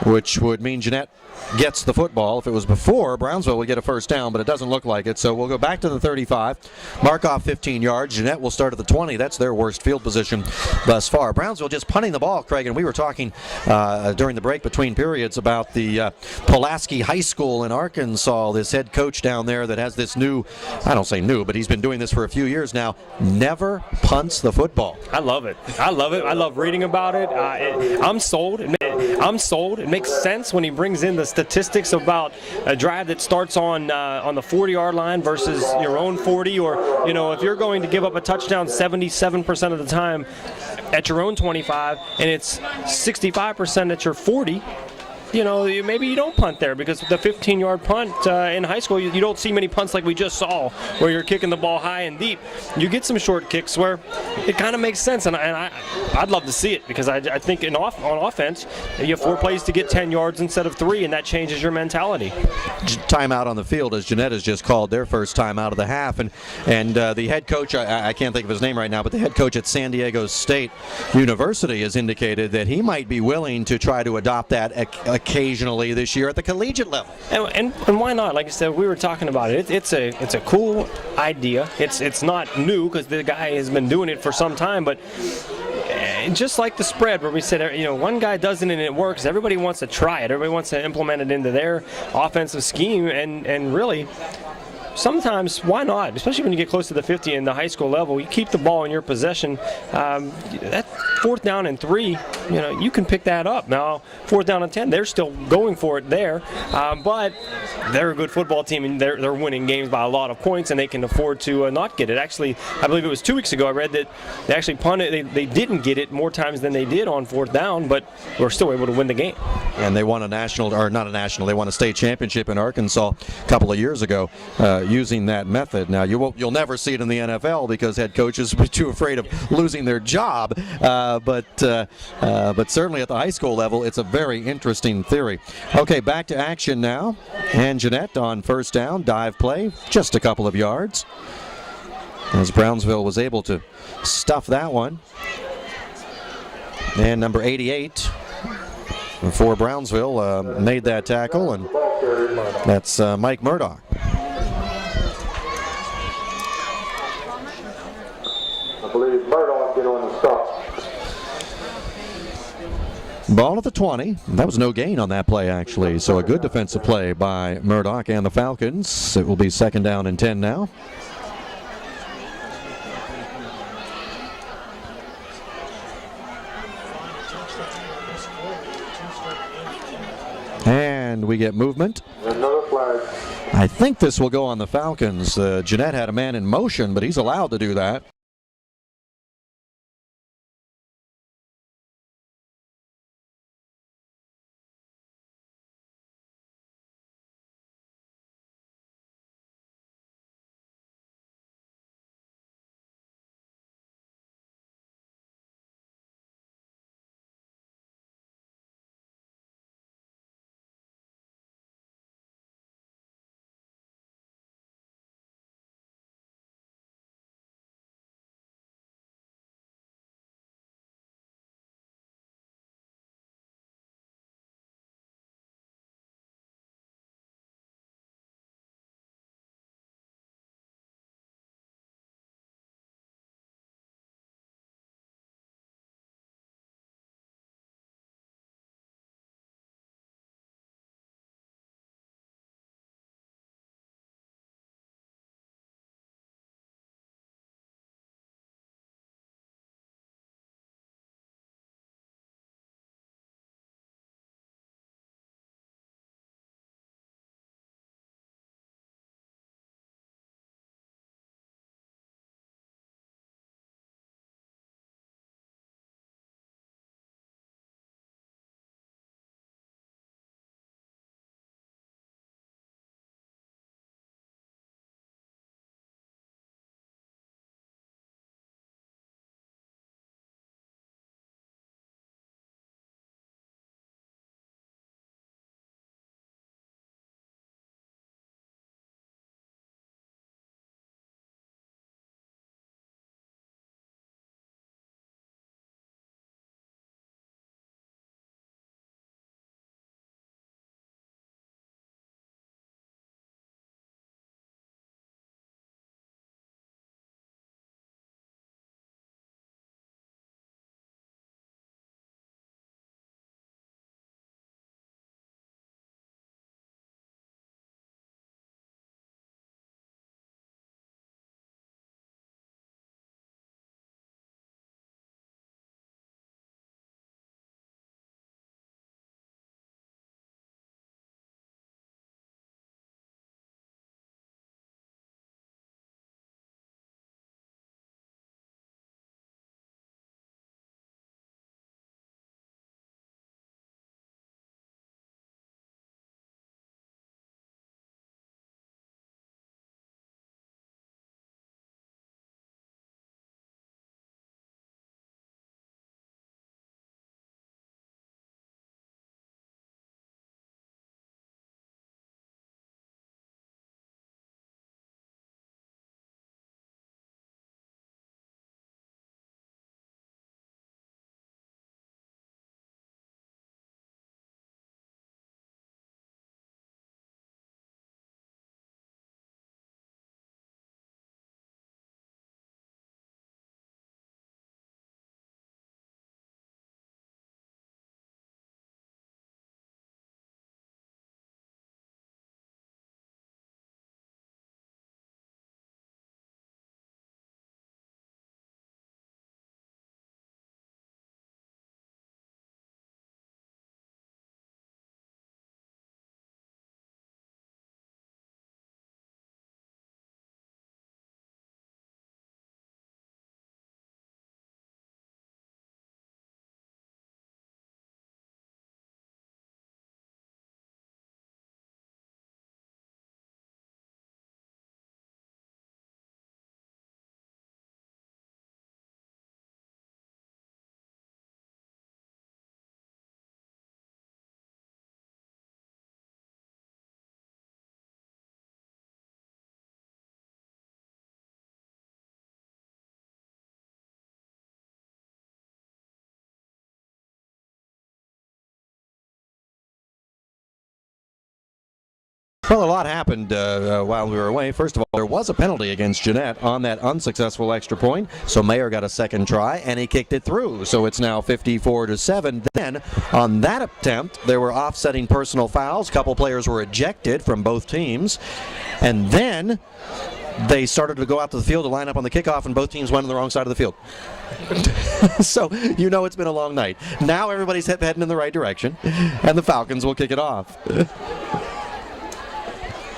Which would mean Jeanette gets the football. If it was before, Brownsville would get a 1st down, but it doesn't look like it. So we'll go back to the 35, mark off 15 yards. Jeanette will start at the 20. That's their worst field position thus far. Brownsville just punting the ball, Craig, and we were talking during the break between periods about the Pulaski High School in Arkansas, this head coach down there that has this new, I don't say new, but he's been doing this for a few years now, never punts the football. I love it. I love reading about it. I'm sold. I'm sold. It makes sense when he brings in the statistics about a drive that starts on the 40-yard line versus your own 40, or if you're going to give up a touchdown 77% of the time at your own 25 and it's 65% at your 40. maybe you don't punt there, because the 15-yard punt in high school, you don't see many punts like we just saw, where you're kicking the ball high and deep. You get some short kicks where it kind of makes sense, and I'd love to see it, because I think on offense, you have 4 plays to get 10 yards instead of 3, and that changes your mentality. Timeout on the field, as Jeanette has just called their first timeout of the half, and the head coach, I can't think of his name right now, but the head coach at San Diego State University has indicated that he might be willing to try to adopt that occasionally this year at the collegiate level. And why not? Like I said, we were talking about it. It's a cool idea. It's not new, because the guy has been doing it for some time, but just like the spread, where we said, one guy does it and it works, everybody wants to try it. Everybody wants to implement it into their offensive scheme, and really, sometimes, why not? Especially when you get close to the 50 in the high school level, you keep the ball in your possession. That 4th down and 3, you can pick that up. Now, 4th down and 10, they're still going for it there, but they're a good football team, and they're winning games by a lot of points, and they can afford to not get it. Actually, I believe it was 2 weeks ago, I read that they actually punted. They didn't get it more times than they did on 4th down, but were still able to win the game. And they won they won a state championship in Arkansas a couple of years ago using that method. Now, you'll never see it in the NFL, because head coaches will be too afraid of losing their job, but certainly at the high school level, it's a very interesting theory. Okay, back to action now, and Jeanette on first down, dive play, just a couple of yards, as Brownsville was able to stuff that one. And number 88 for Brownsville made that tackle, and that's Mike Murdoch. I believe Murdoch get on the stop. Ball at the 20. That was no gain on that play, actually. So a good defensive play by Murdoch and the Falcons. It will be 2nd down and 10 now. And we get movement. Another flag. I think this will go on the Falcons. Jeanette had a man in motion, but he's allowed to do that. Well, a lot happened while we were away. First of all, there was a penalty against Jeanette on that unsuccessful extra point, so Mayer got a second try, and he kicked it through, so it's now 54-7. Then, on that attempt, there were offsetting personal fouls. A couple players were ejected from both teams, and then they started to go out to the field to line up on the kickoff, and both teams went on the wrong side of the field. So, you know it's been a long night. Now everybody's heading in the right direction, and the Falcons will kick it off.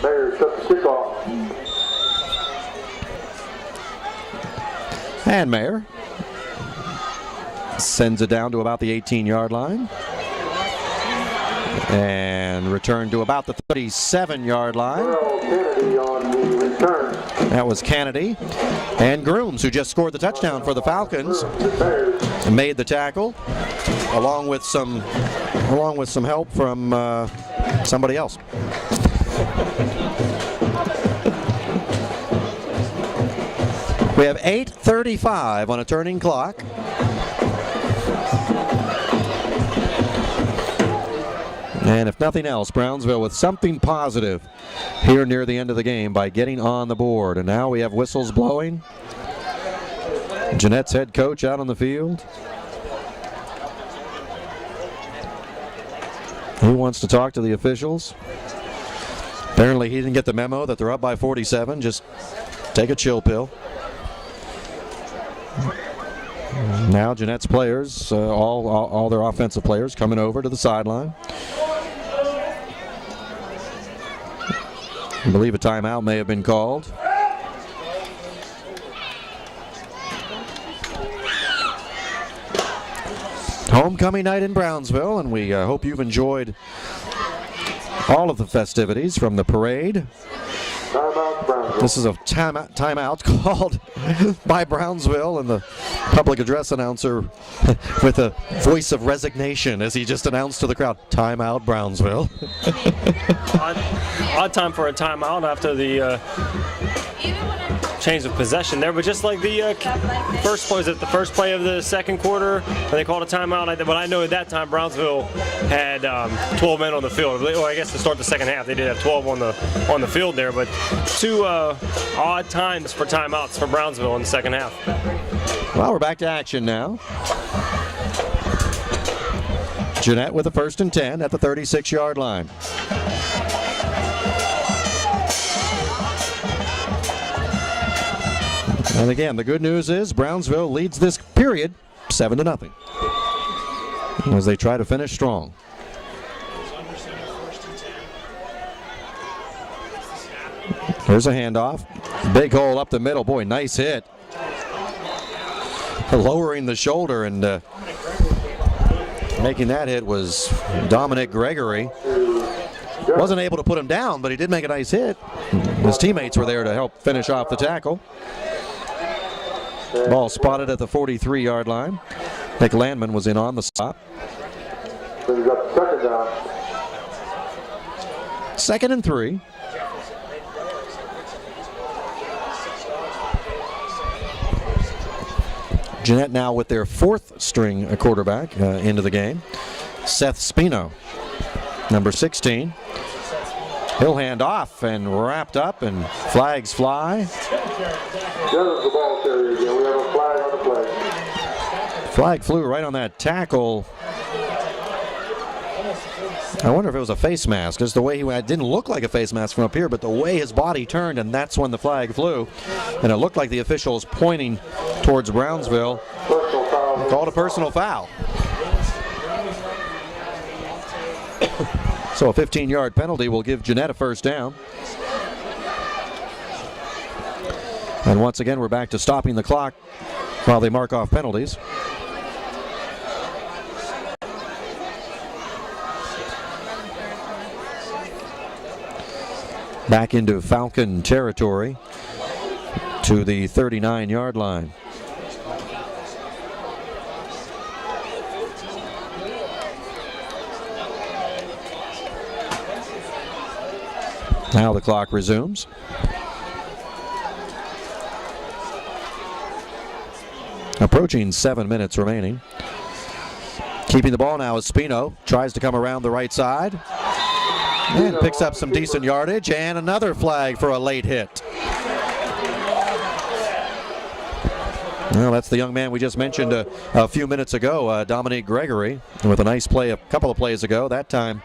Mayor, shut the kickoff. And Mayer sends it down to about the 18-yard line. And returned to about the 37-yard line. Kennedy on the return. That was Kennedy. And Grooms, who just scored the touchdown for the Falcons, made the tackle, along with some help from somebody else. We have 8:35 on a turning clock. And if nothing else, Brownsville with something positive here near the end of the game by getting on the board. And now we have whistles blowing. Jeanette's head coach out on the field. He wants to talk to the officials. Apparently he didn't get the memo that they're up by 47. Just take a chill pill. Now Jeanette's players, all their offensive players, coming over to the sideline. I believe a timeout may have been called. Homecoming night in Brownsville, and we hope you've enjoyed all of the festivities from the parade. This is a timeout called by Brownsville, and the public address announcer with a voice of resignation as he just announced to the crowd, timeout Brownsville. Odd time for a timeout after the change of possession there, but just like the first play of the second quarter, and they called a timeout. But I know at that time Brownsville had 12 men on the field. Well, I guess to start the second half they did have 12 on the field there, but two odd times for timeouts for Brownsville in the second half. Well, we're back to action now. Jeanette with a 1st and 10 at the 36-yard line. And again, the good news is Brownsville leads this period 7-0 as they try to finish strong. Here's a handoff. Big hole up the middle. Boy, nice hit. Lowering the shoulder and making that hit was Dominic Gregory. Wasn't able to put him down, but he did make a nice hit. His teammates were there to help finish off the tackle. Ball spotted at the 43-yard line. Nick Landman was in on the stop. So you got second down. 2nd and 3. Jeanette now with their 4th string quarterback into the game. Seth Spino, number 16. He'll hand off and wrapped up, and flags fly. There's the ball carrier again. We have a flag on the play. Flag flew right on that tackle. I wonder if it was a face mask. Just the way it didn't look like a face mask from up here, but the way his body turned, and that's when the flag flew. And it looked like the official was pointing towards Brownsville. Personal foul. Called a personal foul. So a 15-yard penalty will give Jeanette a 1st down. And once again, we're back to stopping the clock while they mark off penalties. Back into Falcon territory to the 39-yard line. Now the clock resumes. Approaching 7 minutes remaining. Keeping the ball now is Spino. Tries to come around the right side. And picks up some decent yardage, and another flag for a late hit. Well, that's the young man we just mentioned a few minutes ago, Dominique Gregory, with a nice play a couple of plays ago. That time,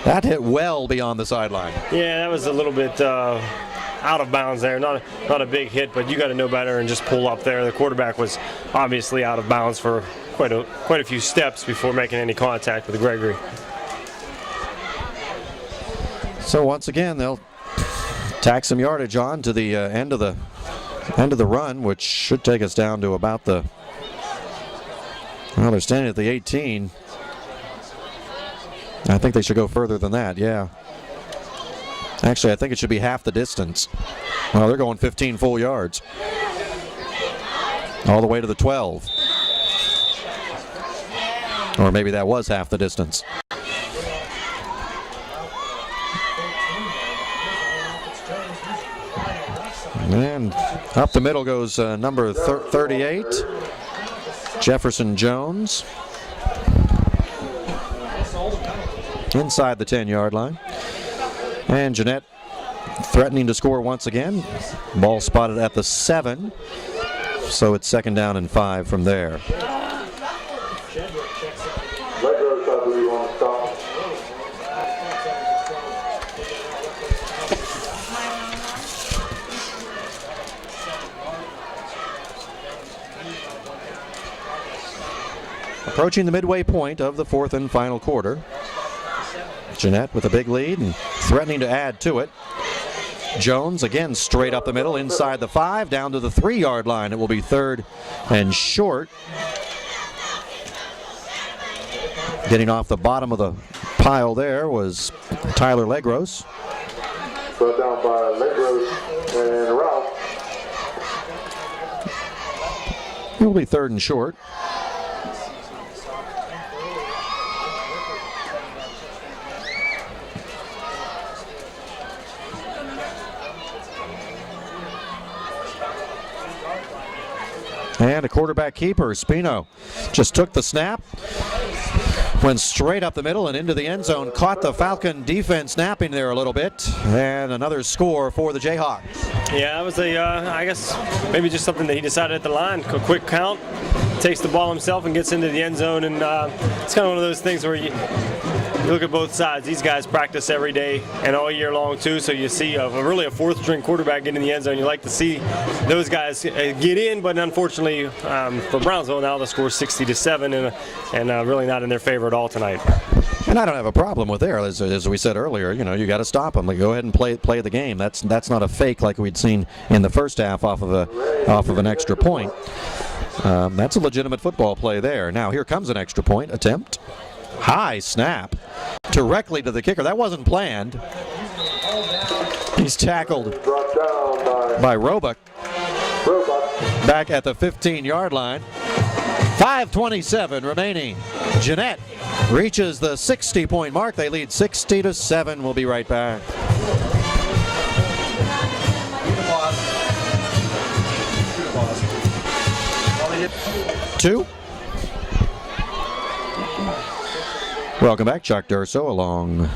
that hit well beyond the sideline. Yeah, that was a little bit out of bounds there. Not a big hit, but you got to know better and just pull up there. The quarterback was obviously out of bounds for quite a few steps before making any contact with Gregory. So once again, they'll tack some yardage on to the end of the run, which should take us down to about the, well, they're standing at the 18. I think they should go further than that, yeah. Actually, I think it should be half the distance. Well, they're going 15 full yards. All the way to the 12. Or maybe that was half the distance. And up the middle goes number 38, Jefferson Jones. Inside the 10-yard line. And Jeanette threatening to score once again. Ball spotted at the 7. So it's 2nd down and 5 from there. Approaching the midway point of the 4th and final quarter. Jeanette with a big lead and threatening to add to it. Jones again straight up the middle, inside the 5, down to the 3-yard line. It will be 3rd and short. Getting off the bottom of the pile there was Tyler Legros. Brought down by Legros and Ralph. It will be 3rd and short. And a quarterback keeper, Spino, just took the snap, went straight up the middle and into the end zone, caught the Falcon defense napping there a little bit, and another score for the Jayhawks. Yeah, that was I guess maybe just something that he decided at the line. A quick count, takes the ball himself and gets into the end zone, and it's kind of one of those things where you look at both sides. These guys practice every day and all year long too, so you see really a 4th-string quarterback get in the end zone. You like to see those guys get in, but unfortunately for Brownsville now the score 60-7 and really not in their favor at all tonight. And I don't have a problem with there, as we said earlier. You know, you got to stop them. Like, go ahead and play the game. That's not a fake like we'd seen in the first half off of an extra point. That's a legitimate football play there. Now here comes an extra point attempt. High snap directly to the kicker. That wasn't planned. He's tackled by Roebuck back at the 15-yard line. 5:27 remaining. Jeanette reaches the 60-point mark. They lead 60-7. We'll be right back. Two. Welcome back, Chuck Durso along.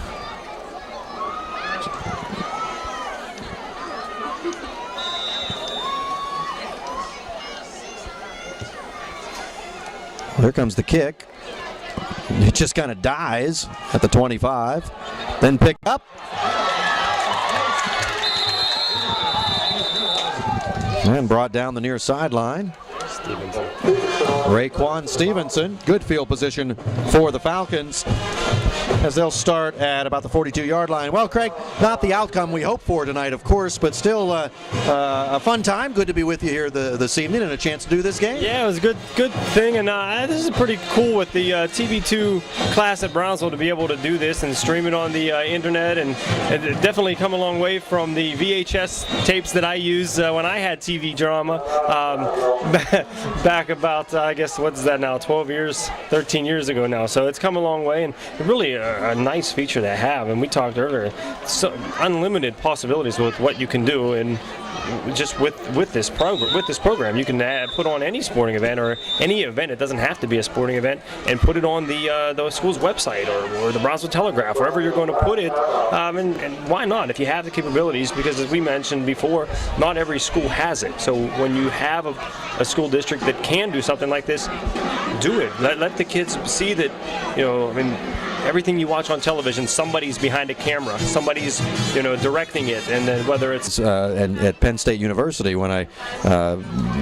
Here comes the kick. It just kind of dies at the 25, then picked up. And brought down the near sideline. Raekwon Stevenson, good field position for the Falcons as they'll start at about the 42-yard line. Well, Craig, not the outcome we hoped for tonight, of course, but still a fun time. Good to be with you here this evening and a chance to do this game. Yeah, it was a good thing, and this is pretty cool with the TV2 class at Brownsville to be able to do this and stream it on the internet, and it definitely come a long way from the VHS tapes that I used when I had TV drama back about, I guess, what's that now, 12 years, 13 years ago now. So it's come a long way, and really a nice feature to have. And we talked earlier, so unlimited possibilities with what you can do, and just with this program, you can put on any sporting event or any event. It doesn't have to be a sporting event, and put it on the school's website or the Brownsville Telegraph, wherever you're going to put it. And why not, if you have the capabilities? Because as we mentioned before, not every school has it. So when you have a school district that can do something like this, do it. Let the kids see that, everything you watch on television, somebody's behind a camera, somebody's directing it, and then whether it's and at Penn State University, when I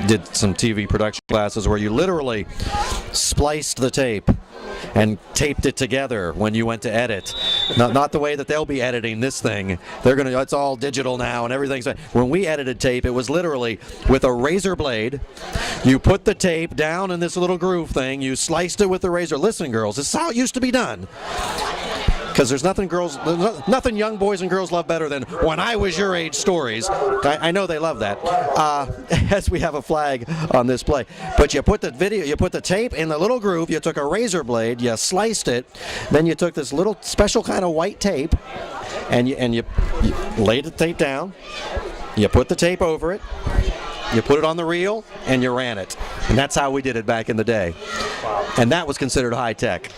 did some TV production classes where you literally spliced the tape and taped it together when you went to edit. Not the way that they'll be editing this thing. It's all digital now and everything's. When we edited tape, it was literally with a razor blade. You put the tape down in this little groove thing, you sliced it with the razor. Listen, girls, this is how it used to be done. Because there's nothing young boys and girls love better than when I was your age stories. I know they love that. As we have a flag on this play. But you put the tape in the little groove, you took a razor blade, you sliced it, then you took this little special kind of white tape, and you laid the tape down, you put the tape over it, you put it on the reel, and you ran it. And that's how we did it back in the day. And that was considered high tech.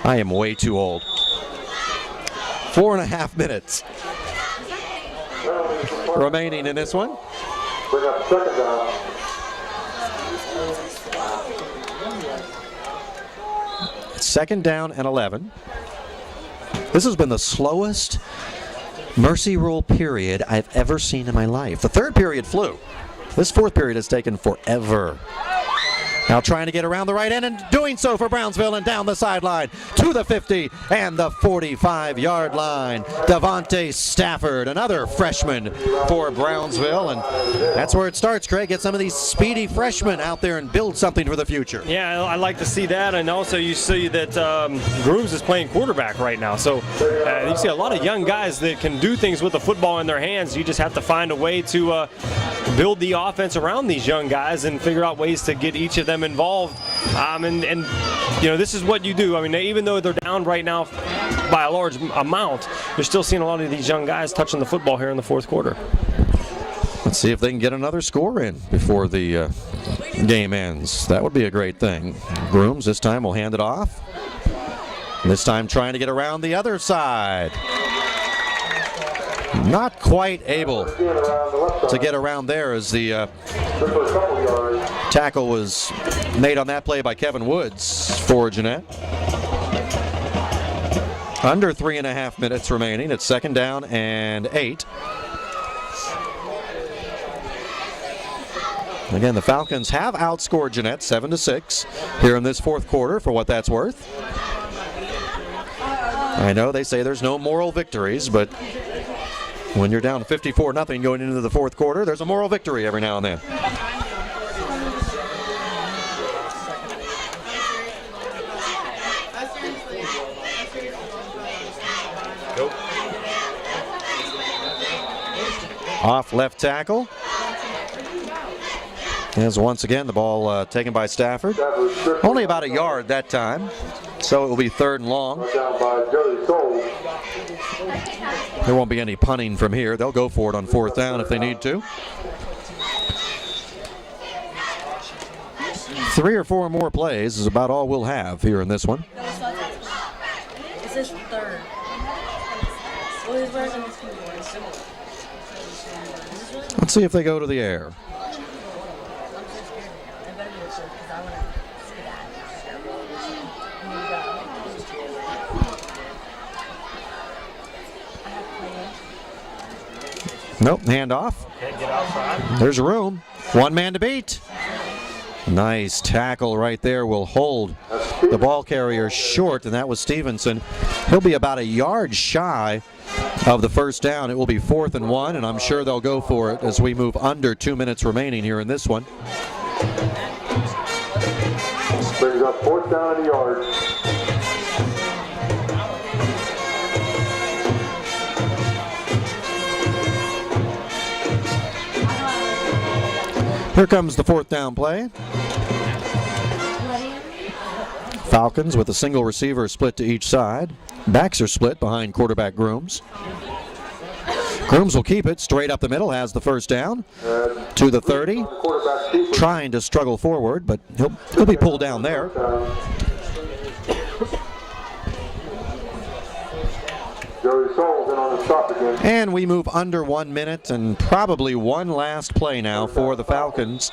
I am way too old. 4.5 minutes remaining in this one. Bring up second down. Second down and 11. This has been the slowest mercy rule period I've ever seen in my life. The third period flew. This fourth period has taken forever. Now trying to get around the right end and doing so for Brownsville, and down the sideline to the 50 and the 45-yard line. Devontae Stafford, another freshman for Brownsville, and that's where it starts, Craig. Get some of these speedy freshmen out there and build something for the future. Yeah, I like to see that, and also you see that Grooms is playing quarterback right now. So you see a lot of young guys that can do things with the football in their hands. You just have to find a way to build the offense around these young guys and figure out ways to get each of them involved, and this is what you do. Even though they're down right now by a large amount, you're still seeing a lot of these young guys touching the football here in the fourth quarter. Let's see if they can get another score in before the game ends. That would be a great thing. Grooms this time will hand it off. This time trying to get around the other side. Not quite able to get around there as the tackle was made on that play by Kevin Woods for Jeanette. Under 3.5 minutes remaining. It's second down and 8. Again, the Falcons have outscored Jeanette 7-6 here in this fourth quarter, for what that's worth. I know they say there's no moral victories, but when you're down 54-0 going into the fourth quarter, there's a moral victory every now and then. Off left tackle. As once again the ball taken by Stafford. Only about a yard that time, so it will be third and long. There won't be any punting from here. They'll go for it on fourth down if they need to. 3 or 4 more plays is about all we'll have here in this one. This is third. Let's see if they go to the air. Nope, handoff. There's room. One man to beat. Nice tackle right there will hold the ball carrier short, and that was Stevenson. He'll be about a yard shy of the first down. It will be 4th and 1, and I'm sure they'll go for it as we move under 2 minutes remaining here in this one. Brings up 4th down and a yard. Here comes the 4th down play. Falcons with a single receiver split to each side. Backs are split behind quarterback Grooms. Grooms will keep it straight up the middle, has the first down to the 30. Trying to struggle forward, but he'll be pulled down there. And we move under 1 minute and probably one last play now for the Falcons.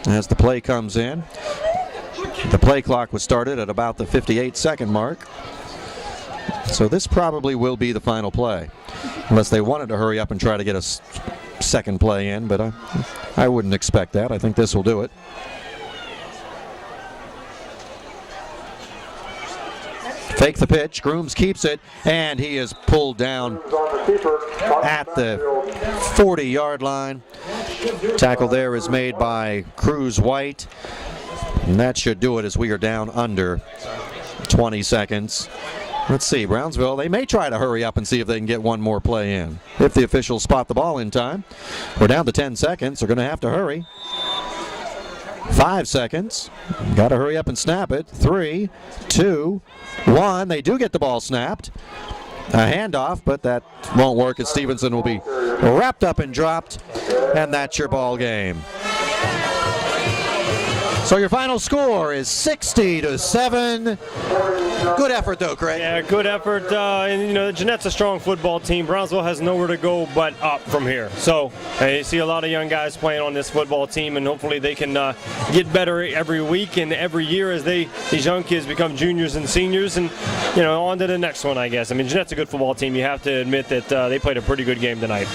As the play comes in, the play clock was started at about the 58-second mark. So this probably will be the final play, unless they wanted to hurry up and try to get a second play in, but I wouldn't expect that. I think this will do it. Fake the pitch, Grooms keeps it, and he is pulled down at the 40-yard line. Tackle there is made by Cruz White, and that should do it as we are down under 20 seconds. Let's see, Brownsville, they may try to hurry up and see if they can get one more play in. If the officials spot the ball in time. We're down to 10 seconds. They're going to have to hurry. 5 seconds. Got to hurry up and snap it. 3, 2, 1. They do get the ball snapped. A handoff, but that won't work as Stevenson will be wrapped up and dropped. And that's your ball game. So your final score is 60-7. Good effort, though, Craig. Yeah, good effort. And Jeanette's a strong football team. Brownsville has nowhere to go but up from here. So you see a lot of young guys playing on this football team, and hopefully they can get better every week and every year as these young kids become juniors and seniors, and on to the next one, I guess. I mean, Jeanette's a good football team. You have to admit that they played a pretty good game tonight.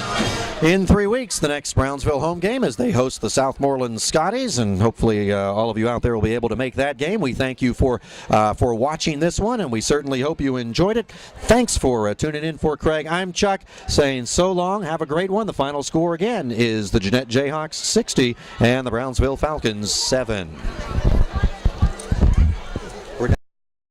In 3 weeks, the next Brownsville home game as they host the Southmoreland Scotties, and hopefully all of you out there will be able to make that game. We thank you for watching this one, and we certainly hope you enjoyed it. Thanks for tuning in. For Craig, I'm Chuck, saying so long. Have a great one. The final score again is the Jeanette Jayhawks 60 and the Brownsville Falcons 7.